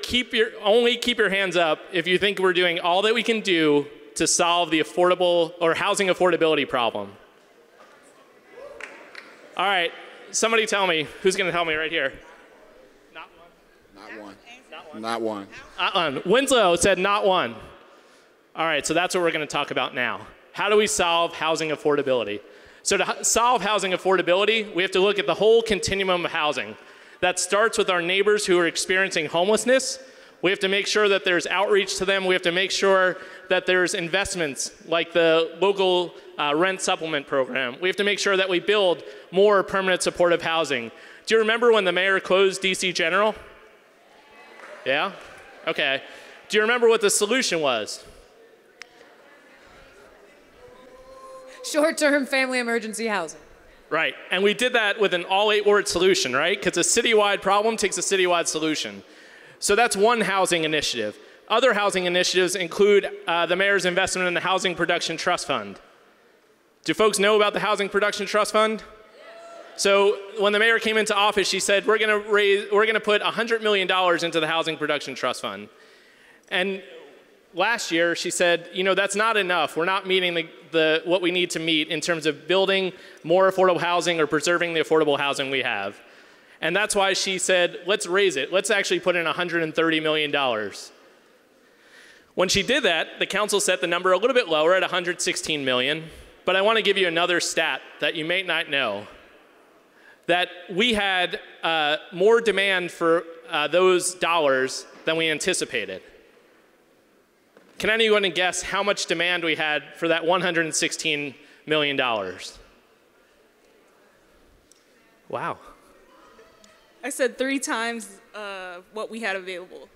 only keep your hands up if you think we're doing all that we can do to solve the affordable or housing affordability problem? All right, somebody tell me, who's gonna tell me right here? Not one. Not one. Not one. Winslow said not one. All right, so that's what we're gonna talk about now. How do we solve housing affordability? So to solve housing affordability, we have to look at the whole continuum of housing. That starts with our neighbors who are experiencing homelessness. We have to make sure that there's outreach to them. We have to make sure that there's investments like the local rent supplement program. We have to make sure that we build more permanent supportive housing. Do you remember when the mayor closed DC General? Yeah? Okay. Do you remember what the solution was? Short-term family emergency housing. Right, and we did that with an all 8-word solution, right? Because a citywide problem takes a citywide solution. So that's one housing initiative. Other housing initiatives include the mayor's investment in the Housing Production Trust Fund. Do folks know about the Housing Production Trust Fund? So when the mayor came into office, she said, we're going to put $100 million into the Housing Production Trust Fund. And last year, she said, you know, that's not enough. We're not meeting what we need to meet in terms of building more affordable housing or preserving the affordable housing we have. And that's why she said, let's raise it. Let's actually put in $130 million. When she did that, the council set the number a little bit lower at $116 million. But I want to give you another stat that you may not know. That we had more demand for those dollars than we anticipated. Can anyone guess how much demand we had for that $116 million? Wow. I said 3 times what we had available.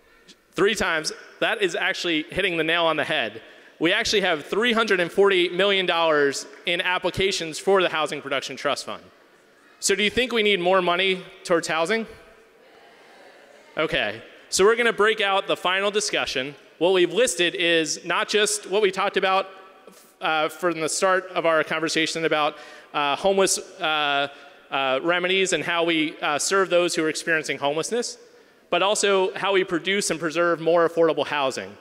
3 times. That is actually hitting the nail on the head. We actually have $340 million in applications for the Housing Production Trust Fund. So do you think we need more money towards housing? Okay, so we're gonna break out the final discussion. What we've listed is not just what we talked about from the start of our conversation about homeless remedies and how we serve those who are experiencing homelessness, but also how we produce and preserve more affordable housing.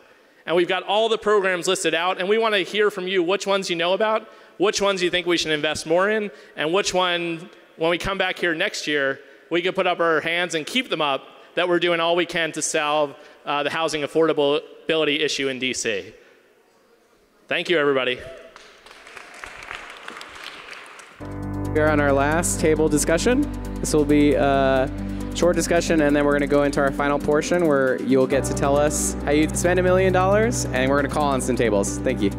And we've got all the programs listed out, and we want to hear from you which ones you know about, which ones you think we should invest more in, and which one, when we come back here next year, we can put up our hands and keep them up that we're doing all we can to solve the housing affordability issue in DC. Thank you, everybody. We're on our last table discussion. This will be a short discussion, and then we're going to go into our final portion where you'll get to tell us how you spend $1 million, and we're going to call on some tables. Thank you.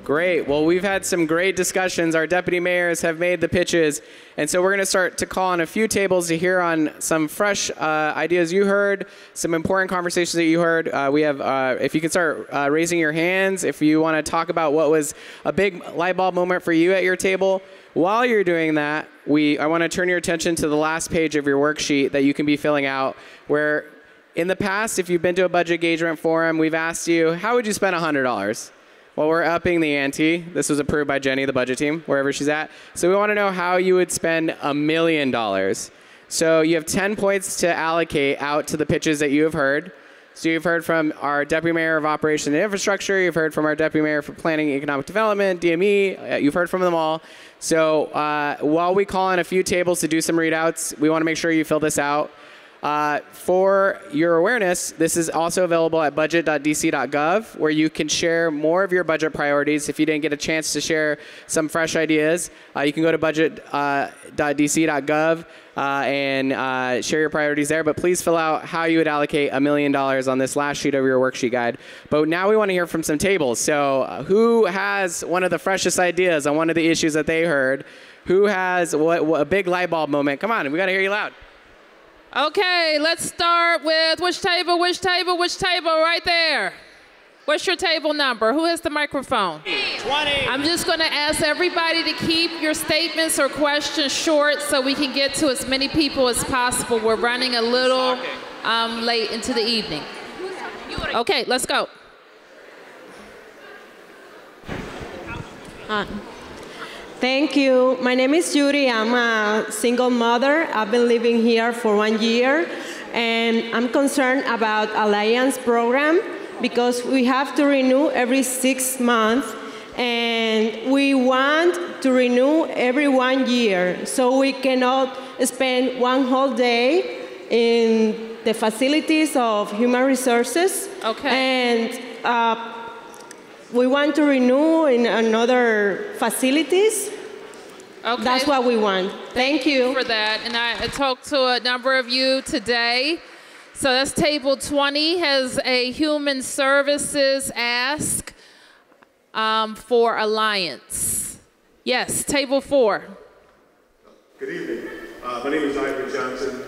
Great. Well, we've had some great discussions. Our deputy mayors have made the pitches. And so we're going to start to call on a few tables to hear on some fresh ideas you heard, some important conversations that you heard. We have, if you can start raising your hands, if you want to talk about what was a big light bulb moment for you at your table. While you're doing that, I want to turn your attention to the last page of your worksheet that you can be filling out, where in the past, if you've been to a budget engagement forum, we've asked you, how would you spend $100? Well, we're upping the ante. This was approved by Jenny, the budget team, wherever she's at. So we want to know how you would spend $1 million. So you have 10 points to allocate out to the pitches that you have heard. So you've heard from our Deputy Mayor of Operations and Infrastructure. You've heard from our Deputy Mayor for Planning and Economic Development, DME. You've heard from them all. So while we call on a few tables to do some readouts, we want to make sure you fill this out. For your awareness, this is also available at budget.dc.gov, where you can share more of your budget priorities. If you didn't get a chance to share some fresh ideas, you can go to budget.dc.gov and share your priorities there. But please fill out how you would allocate $1 million on this last sheet of your worksheet guide. But now we want to hear from some tables. So who has one of the freshest ideas on one of the issues that they heard? Who has what a big light bulb moment? Come on, we got to hear you loud. Okay, let's start with which table right there. What's your table number? Who has the microphone? 20. I'm just going to ask everybody to keep your statements or questions short so we can get to as many people as possible. We're running a little late into the evening. Okay, let's go. Thank you. My name is Judy. I'm a single mother. I've been living here for 1 year, and I'm concerned about Alliance program because we have to renew every 6 months, and we want to renew every 1 year, so we cannot spend one whole day in the facilities of human resources. Okay. And we want to renew in another facilities. Okay. That's what we want. Thank you for that. And I talked to a number of you today. So that's table 20 has a human services ask for Alliance. Yes, table 4. Good evening. My name is Ivan Johnson.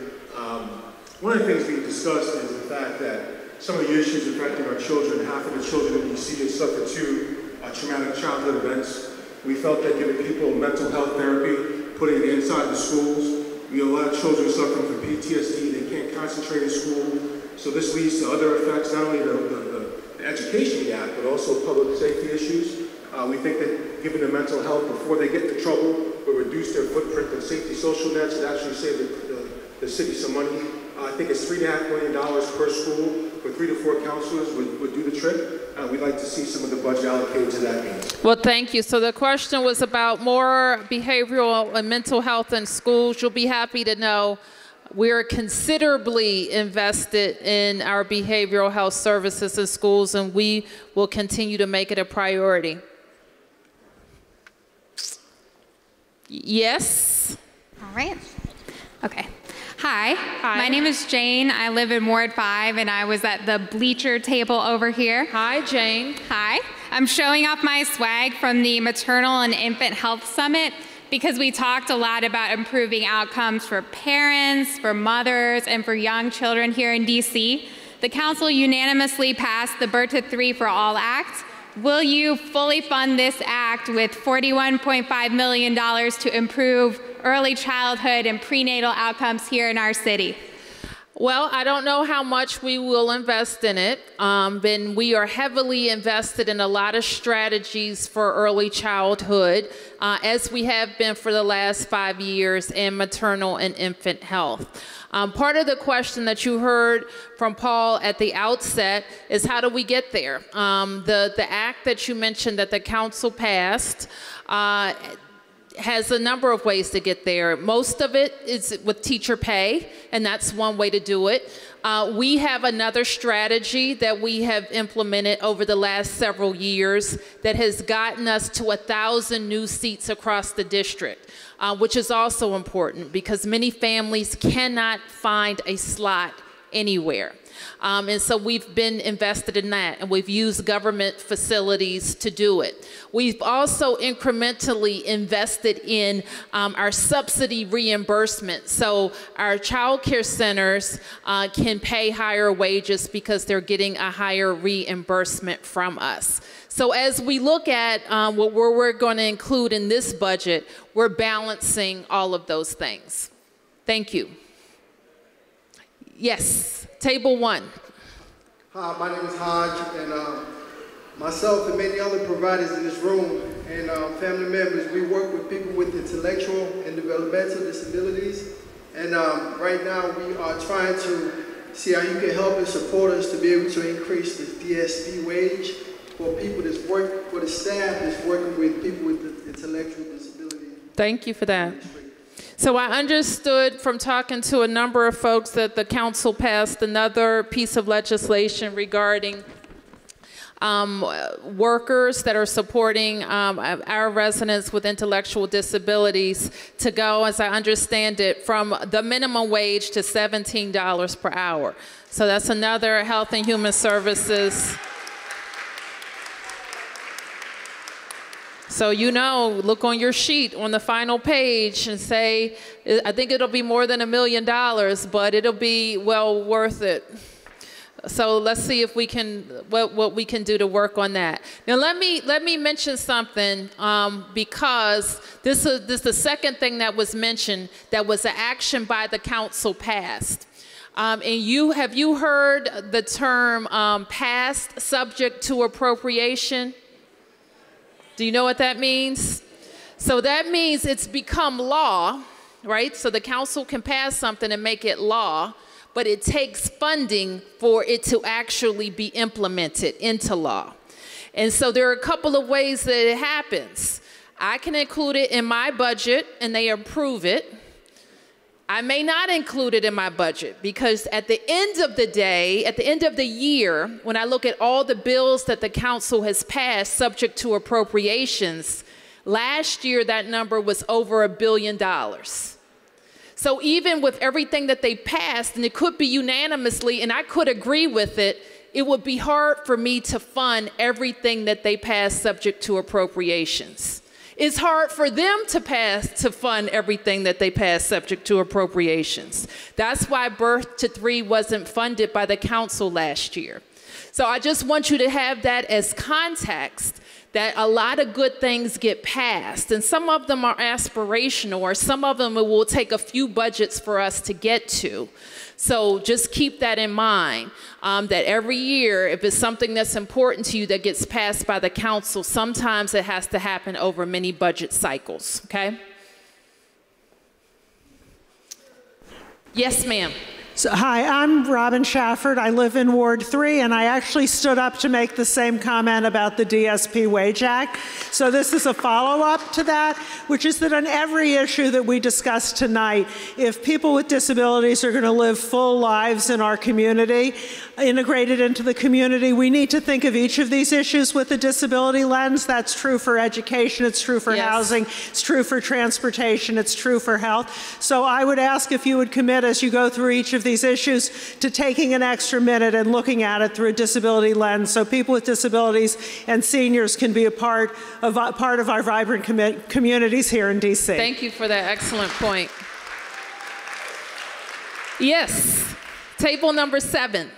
One of the things we discussed is the fact that some of the issues affecting our children, half of the children in DC have suffered 2 traumatic childhood events. We felt that giving people mental health therapy, putting it inside the schools, we have a lot of children suffering from PTSD, they can't concentrate in school. So this leads to other effects, not only the education gap, but also public safety issues. We think that giving them mental health before they get into trouble will reduce their footprint and safety social nets and actually save the city some money. I think it's $3.5 million per school, for 3 to 4 counselors would do the trick. We'd like to see some of the budget allocated to that means. Well, thank you. So the question was about more behavioral and mental health in schools. You'll be happy to know we're considerably invested in our behavioral health services in schools, and we will continue to make it a priority. Yes? All right. Okay. Hi. My name is Jane. I live in Ward 5, and I was at the bleacher table over here. Hi, Jane. Hi. I'm showing off my swag from the Maternal and Infant Health Summit because we talked a lot about improving outcomes for parents, for mothers, and for young children here in DC. The council unanimously passed the Birth to 3 for All Act. Will you fully fund this act with $41.5 million to improve early childhood and prenatal outcomes here in our city? Well, I don't know how much we will invest in it. But we are heavily invested in a lot of strategies for early childhood, as we have been for the last 5 years in maternal and infant health. Part of the question that you heard from Paul at the outset is how do we get there? The act that you mentioned that the council passed has a number of ways to get there. Most of it is with teacher pay, and that's one way to do it. We have another strategy that we have implemented over the last several years that has gotten us to 1,000 new seats across the district, which is also important because many families cannot find a slot anywhere. And so we've been invested in that, and we've used government facilities to do it. We've also incrementally invested in our subsidy reimbursement. So our child care centers can pay higher wages because they're getting a higher reimbursement from us. So as we look at what we're going to include in this budget, we're balancing all of those things. Thank you. Yes, table 1. Hi, my name is Hodge, and Myself and many other providers in this room and family members, we work with people with intellectual and developmental disabilities. And right now we are trying to see how you can help and support us to be able to increase the DSP wage for people that's work, for the staff that's working with people with intellectual disabilities. Thank you for that. So I understood from talking to a number of folks that the council passed another piece of legislation regarding workers that are supporting our residents with intellectual disabilities to go, as I understand it, from the minimum wage to $17 per hour. So that's another Health and Human Services. So look on your sheet on the final page and say, I think it'll be more than $1 million, but it'll be well worth it. So let's see if we can, what we can do to work on that. Now let me mention something because this is the second thing that was mentioned that was an action by the council passed. And have you heard the term passed subject to appropriation? Do you know what that means? So that means it's become law, right? So the council can pass something and make it law, but it takes funding for it to actually be implemented into law. And so there are a couple of ways that it happens. I can include it in my budget and they approve it. I may not include it in my budget because at the end of the day, at the end of the year, when I look at all the bills that the council has passed subject to appropriations, last year that number was over $1 billion. So even with everything that they passed, and it could be unanimously, and I could agree with it, it would be hard for me to fund everything that they passed subject to appropriations. It's hard for them to fund everything that they pass subject to appropriations. That's why Birth to 3 wasn't funded by the council last year. So I just want you to have that as context, that a lot of good things get passed, and some of them are aspirational, or some of them it will take a few budgets for us to get to. So just keep that in mind, that every year, if it's something that's important to you that gets passed by the council, sometimes it has to happen over many budget cycles, okay? Yes, ma'am. So, hi, I'm Robin Shafford. I live in Ward 3, and I actually stood up to make the same comment about the DSP Wage Act. So this is a follow-up to that, which is that on every issue that we discuss tonight, if people with disabilities are going to live full lives in our community, integrated into the community, we need to think of each of these issues with a disability lens. That's true for education, it's true for housing, it's true for transportation, it's true for health. So I would ask if you would commit as you go through each of these issues to taking an extra minute and looking at it through a disability lens so people with disabilities and seniors can be a part of our vibrant communities here in DC. Thank you for that excellent point. Yes, table number 7.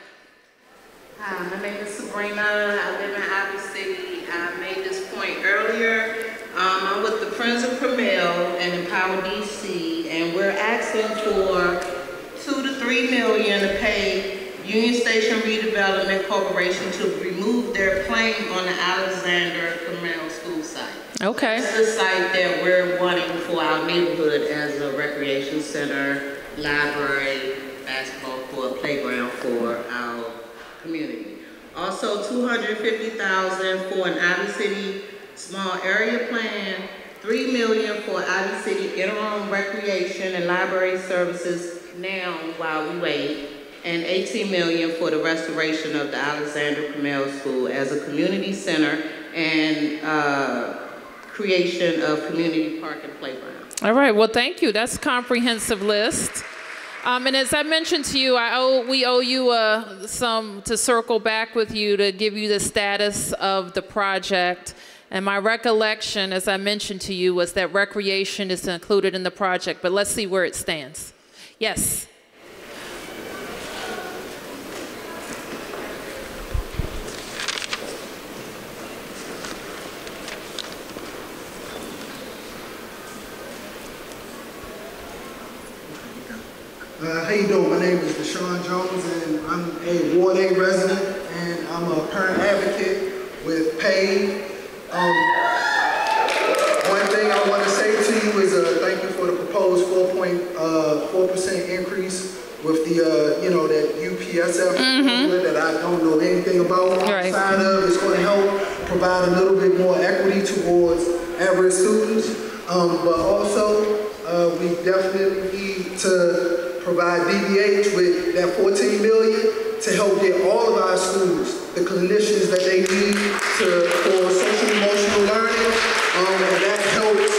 Hi, my name is Sabrina. I live in Ivy City. I made this point earlier. I'm with the Friends of Pramel and Empower DC, and we're asking for $2 to $3 million to pay Union Station Redevelopment Corporation to remove their claim on the Alexander Pramel school site. Okay. That's the site that we're wanting for our neighborhood as a recreation center, library, basketball court, playground for our community. Also, $250,000 for an Ivy City small area plan, $3 million for Ivy City interim recreation and library services now while we wait, and $18 million for the restoration of the Alexander Pramel School as a community center and creation of community park and playground. All right, well, thank you. That's a comprehensive list. And as I mentioned to you, we owe you some to circle back with you to give you the status of the project. And my recollection, as I mentioned to you, was that recreation is included in the project, but let's see where it stands. Yes. How you doing? My name is Deshaun Jones, and I'm a Ward 8 resident, and I'm a parent advocate with pay. One thing I want to say to you is thank you for the proposed 4.4% increase with the, that UPSF formula that I don't know anything about outside of. It's going to help provide a little bit more equity towards average students. But also, we definitely need to provide DBH with that $14 million to help get all of our schools the clinicians that they need for social emotional learning, and that helps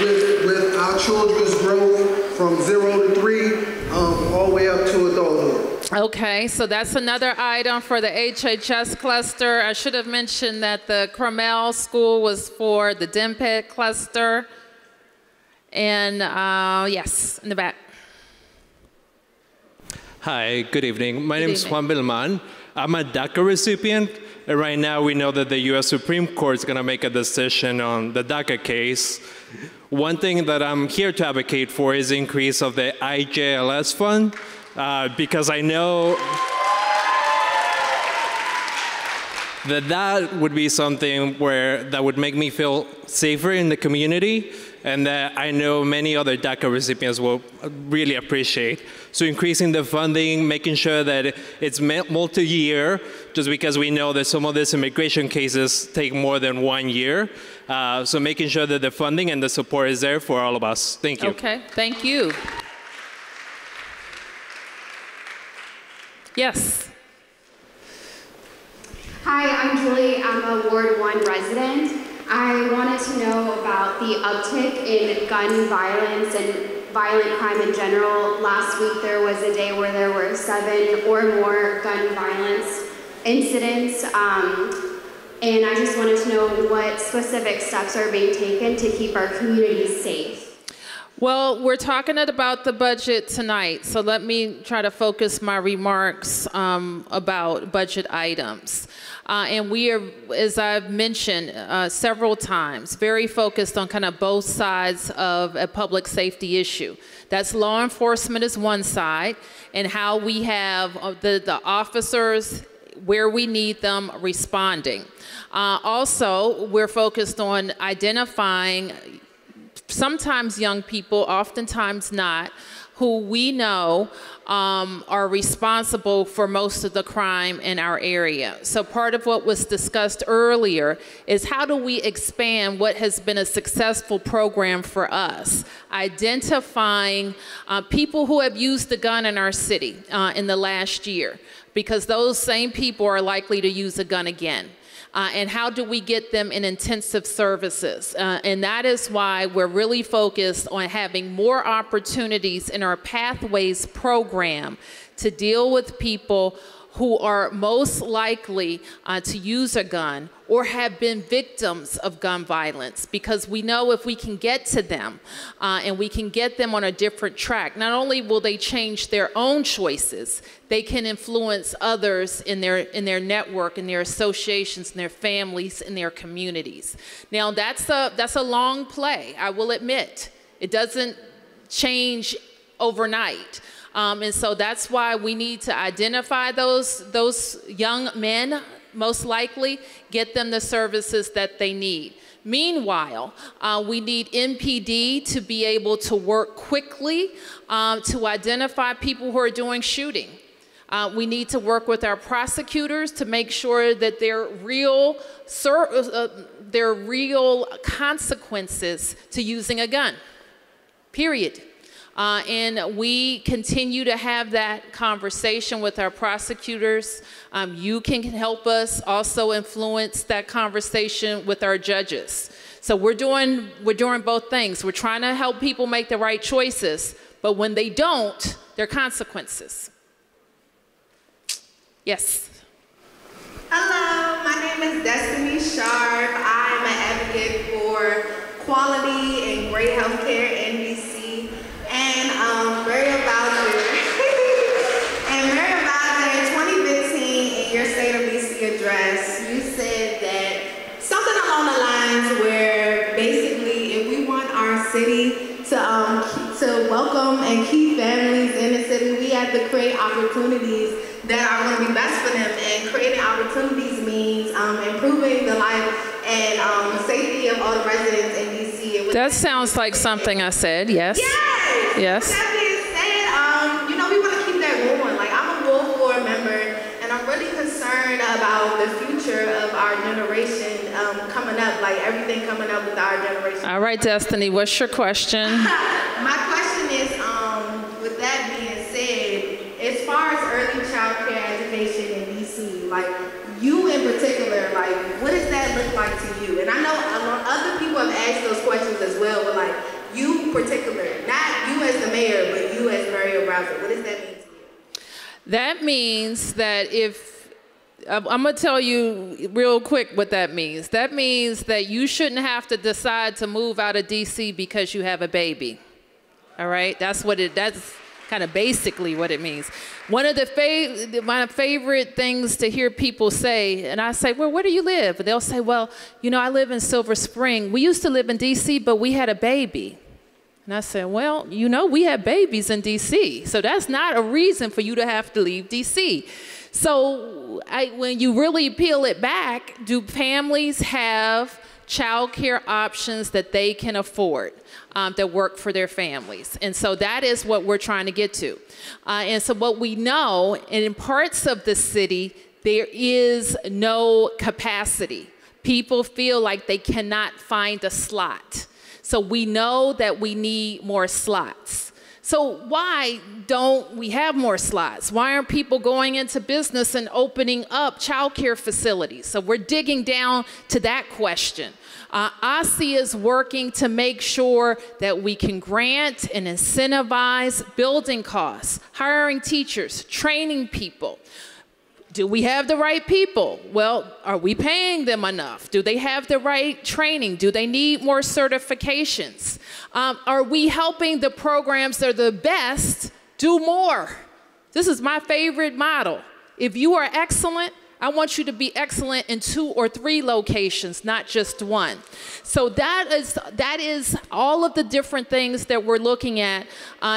with our children's growth from 0 to 3 all the way up to adulthood. Okay, so that's another item for the HHS cluster. I should have mentioned that the Cromell School was for the DEMPED cluster. And yes, in the back. Hi, good evening. My name is Juan Belman. I'm a DACA recipient. And right now we know that the US Supreme Court is going to make a decision on the DACA case. One thing that I'm here to advocate for is the increase of the IJLS fund, because I know that would be something that would make me feel safer in the community, and that I know many other DACA recipients will really appreciate. So increasing the funding, making sure that it's multi-year, just because we know that some of these immigration cases take more than 1 year. So making sure that the funding and the support is there for all of us. Thank you. Okay, thank you. Yes. Hi, I'm Julie. I'm a Ward 1 resident. I wanted to know about the uptick in gun violence and violent crime in general. Last week there was a day where there were 7 or more gun violence incidents. And I just wanted to know what specific steps are being taken to keep our communities safe. Well, we're talking about the budget tonight, so let me try to focus my remarks about budget items. And we are, as I've mentioned several times, very focused on kind of both sides of a public safety issue. That's law enforcement is one side, and how we have the officers where we need them responding. Also, we're focused on identifying sometimes young people, oftentimes not, who we know are responsible for most of the crime in our area. So part of what was discussed earlier is how do we expand what has been a successful program for us, identifying people who have used the gun in our city in the last year, because those same people are likely to use a gun again. And how do we get them in intensive services? And that is why we're really focused on having more opportunities in our Pathways program to deal with people who are most likely to use a gun or have been victims of gun violence, because we know if we can get to them and we can get them on a different track, not only will they change their own choices, they can influence others in their network, in their associations, in their families, in their communities. Now that's a long play, I will admit. It doesn't change overnight. And so that's why we need to identify those young men, most likely, get them the services that they need. Meanwhile, we need MPD to be able to work quickly to identify people who are doing shooting. We need to work with our prosecutors to make sure that there are real consequences to using a gun, period. And we continue to have that conversation with our prosecutors. You can help us also influence that conversation with our judges. So we're doing both things. We're trying to help people make the right choices, but when they don't, there are consequences. Yes. Hello, my name is Destiny Sharp. I'm an advocate for quality and great health care in DC. And Muriel Bowser, in 2015, in your State of DC address, you said that something along the lines where basically if we want our city to welcome and keep families in the city, we have to create opportunities that are going to be best for them. And creating opportunities means improving the life and safety of all the residents in DC. That sounds like something I said, yes. Yes! Yes. With that being said, you know, we want to keep that going. Like, I'm a Wolf Board member, and I'm really concerned about the future of our generation coming up, like everything coming up with our generation. All right, Destiny, what's your question? My question is, with that being said, as far as early child care education in DC, like you in particular, like what does that look like to you? And I know other people have asked those questions as well, but like you in particular, not you as the mayor, but you as Muriel Bowser, what does that mean to you? That means that I'm going to tell you real quick what that means. That means that you shouldn't have to decide to move out of DC because you have a baby. All right? That's kind of basically what it means. One of my favorite things to hear people say, and I say, well, where do you live? And they'll say, well, you know, I live in Silver Spring. We used to live in DC, but we had a baby. And I said, well, you know, we have babies in DC. So that's not a reason for you to have to leave DC. So when you really peel it back, do families have child care options that they can afford that work for their families? And so that is what we're trying to get to. And so what we know, and in parts of the city, there is no capacity. People feel like they cannot find a slot. So we know that we need more slots. So why don't we have more slots? Why aren't people going into business and opening up childcare facilities? So we're digging down to that question. OSSI is working to make sure that we can grant and incentivize building costs, hiring teachers, training people. Do we have the right people? Well, are we paying them enough? Do they have the right training? Do they need more certifications? Are we helping the programs that are the best do more? This is my favorite model. If you are excellent, I want you to be excellent in 2 or 3 locations, not just 1. So that is all of the different things that we're looking at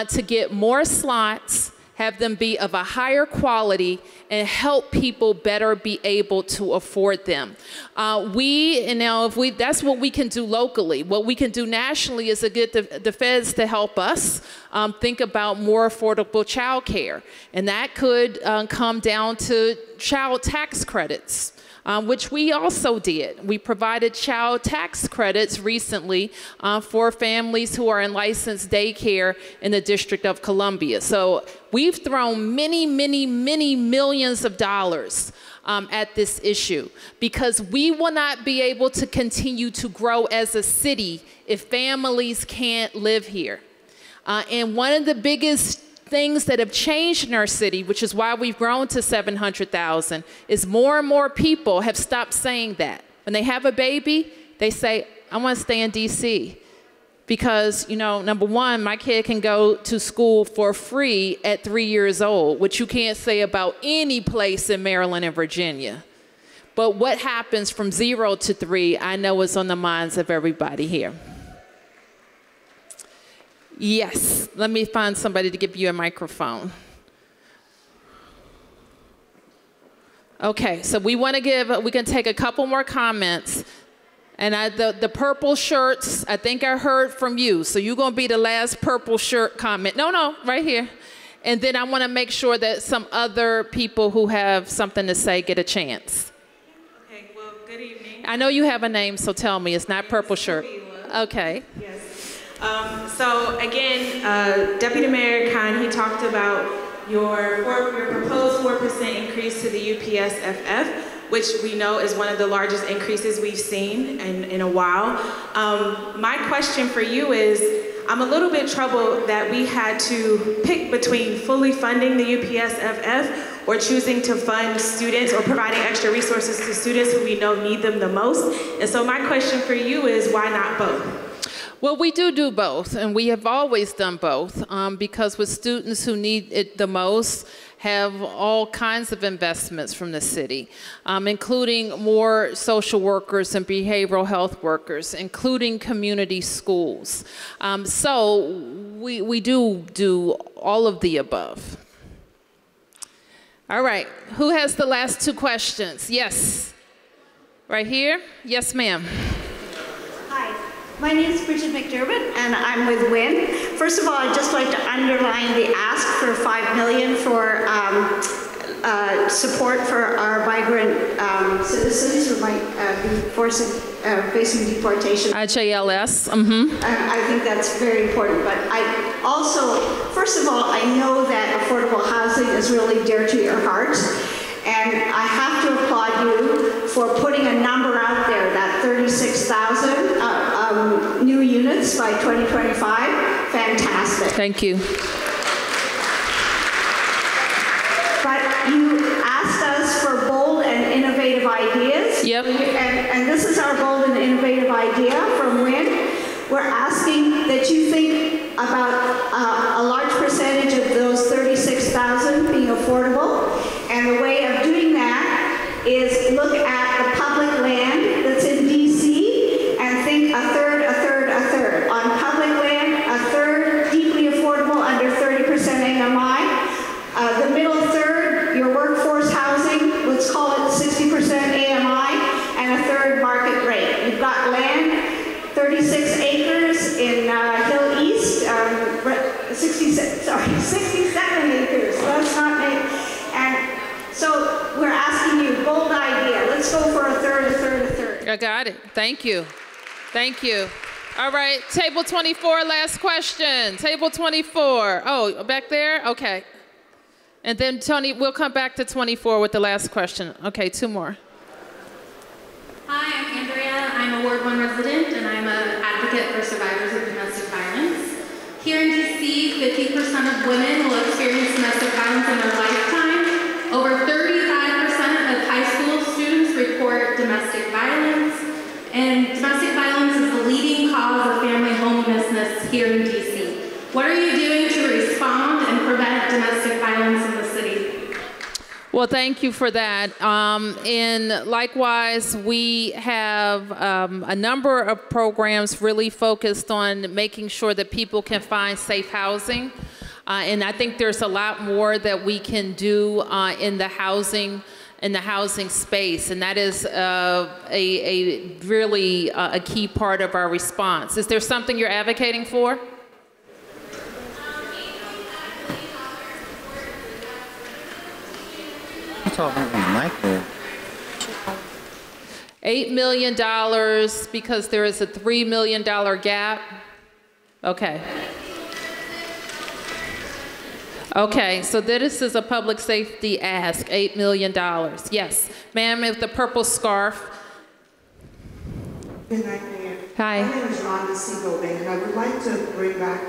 to get more slots, have them be of a higher quality, and help people better be able to afford them. That's what we can do locally. What we can do nationally is to get the feds to help us think about more affordable child care. And that could come down to child tax credits. Which we also did. We provided child tax credits recently for families who are in licensed daycare in the District of Columbia. So we've thrown many, many, many millions of dollars at this issue because we will not be able to continue to grow as a city if families can't live here. And one of the biggest things that have changed in our city, which is why we've grown to 700,000, is more and more people have stopped saying that. When they have a baby, they say, I want to stay in DC. Because, you know, number one, my kid can go to school for free at 3 years old, which you can't say about any place in Maryland and Virginia. But what happens from 0 to 3, I know is on the minds of everybody here. Yes, let me find somebody to give you a microphone. Okay, so we can take a couple more comments. And the purple shirts, I think I heard from you. So you're gonna be the last purple shirt comment. No, right here. And then I wanna make sure that some other people who have something to say get a chance. Okay, well, good evening. I know you have a name, so tell me, it's not purple shirt. Okay. Yes. So again, Deputy Mayor Khan, he talked about your proposed 4% increase to the UPSFF, which we know is one of the largest increases we've seen in a while. My question for you is, I'm a little bit troubled that we had to pick between fully funding the UPSFF or choosing to fund students or providing extra resources to students who we know need them the most. And so my question for you is, why not both? Well, we do both, and we have always done both, because with students who need it the most, have all kinds of investments from the city, including more social workers and behavioral health workers, including community schools. So we do all of the above. All right, who has the last two questions? Yes, right here. Yes, ma'am. Hi, my name is Bridget McDermott, and I'm with WIN. First of all, I'd just like to underline the ask for $5 million for support for our migrant citizens who might be facing deportation. IJLS. I think that's very important. But I also, first of all, I know that affordable housing is really dear to your heart. And I have to applaud you for putting a number out there, that 36,000 new units by 2025. Fantastic. Thank you. But you asked us for bold and innovative ideas. Yep. And this is our bold and innovative idea from WIN. We're asking that you think about a large percentage of those 36,000 being affordable. And the way of doing that is look at the public land that's in DC and think a third, a third, a third. On public land, a third deeply affordable under 30% AMI. The middle third, your workforce housing, let's call it 60% AMI, and a third market rate. You've got land, 36 acres in Hill East, 67 acres. Let's not make, and so we're asking you, bold idea. Let's go for a third, a third, a third. I got it. Thank you. Thank you. All right, table 24, last question. Table 24. Oh, back there? Okay. And then Tony, we'll come back to 24 with the last question. Okay, two more. Hi, I'm Andrea. I'm a Ward 1 resident, and I'm an advocate for survivors of domestic violence. Here in DC, 50% of women will experience domestic violence in their lifetime. Over 35% of high school students report domestic violence, and domestic violence is the leading cause of family homelessness here in DC. What are you doing to respond and prevent domestic violence in the city? Well, thank you for that. And likewise, we have a number of programs really focused on making sure that people can find safe housing. And I think there's a lot more that we can do in the housing space, and that is a really a key part of our response. Is there something you're advocating for? $8 million because there is a $3 million gap. Okay. Okay, so this is a public safety ask, $8 million. Yes, ma'am, with the purple scarf. Good night, Mayor. Hi. My name is Mayor.dc.gov, and I would like to bring back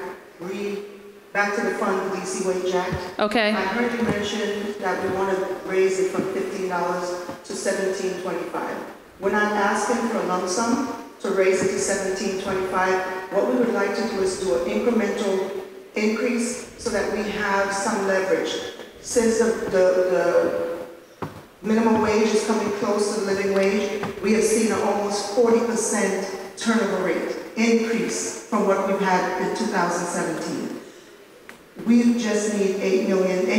to the fund the DC Wage Act. Okay. I heard you mention that we want to raise it from $15 to $17.25. We're not asking for a lump sum to raise it to $17.25. What we would like to do is do an incremental increase so that we have some leverage. Since the minimum wage is coming close to the living wage, we have seen an almost 40% turnover rate increase from what we've had in 2017. We just need $8.8 million to do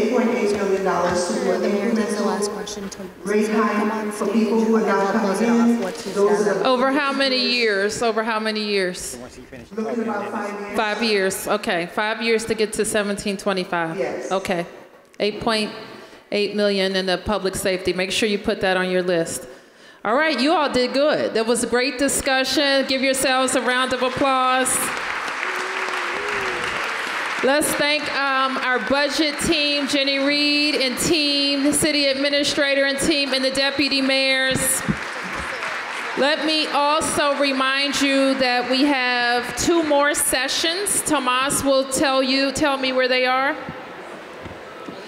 an incremental rate hike for people who are now coming in. Over how many years? Over how many years? Looking about 5 years. 5 years, okay. 5 years to get to 1725. Yes. Okay. 8.8 million in the public safety. Make sure you put that on your list. All right, you all did good. That was a great discussion. Give yourselves a round of applause. Let's thank our budget team, Jenny Reed and team, the city administrator and team, and the deputy mayors. Let me also remind you that we have 2 more sessions. Tomas will tell me where they are.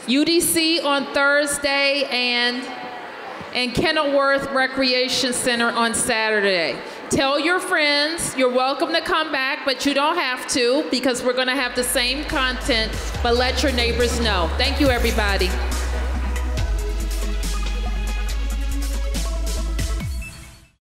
UDC on Thursday and Kenilworth Recreation Center on Saturday. Tell your friends, you're welcome to come back, but you don't have to because we're gonna have the same content, but let your neighbors know. Thank you, everybody.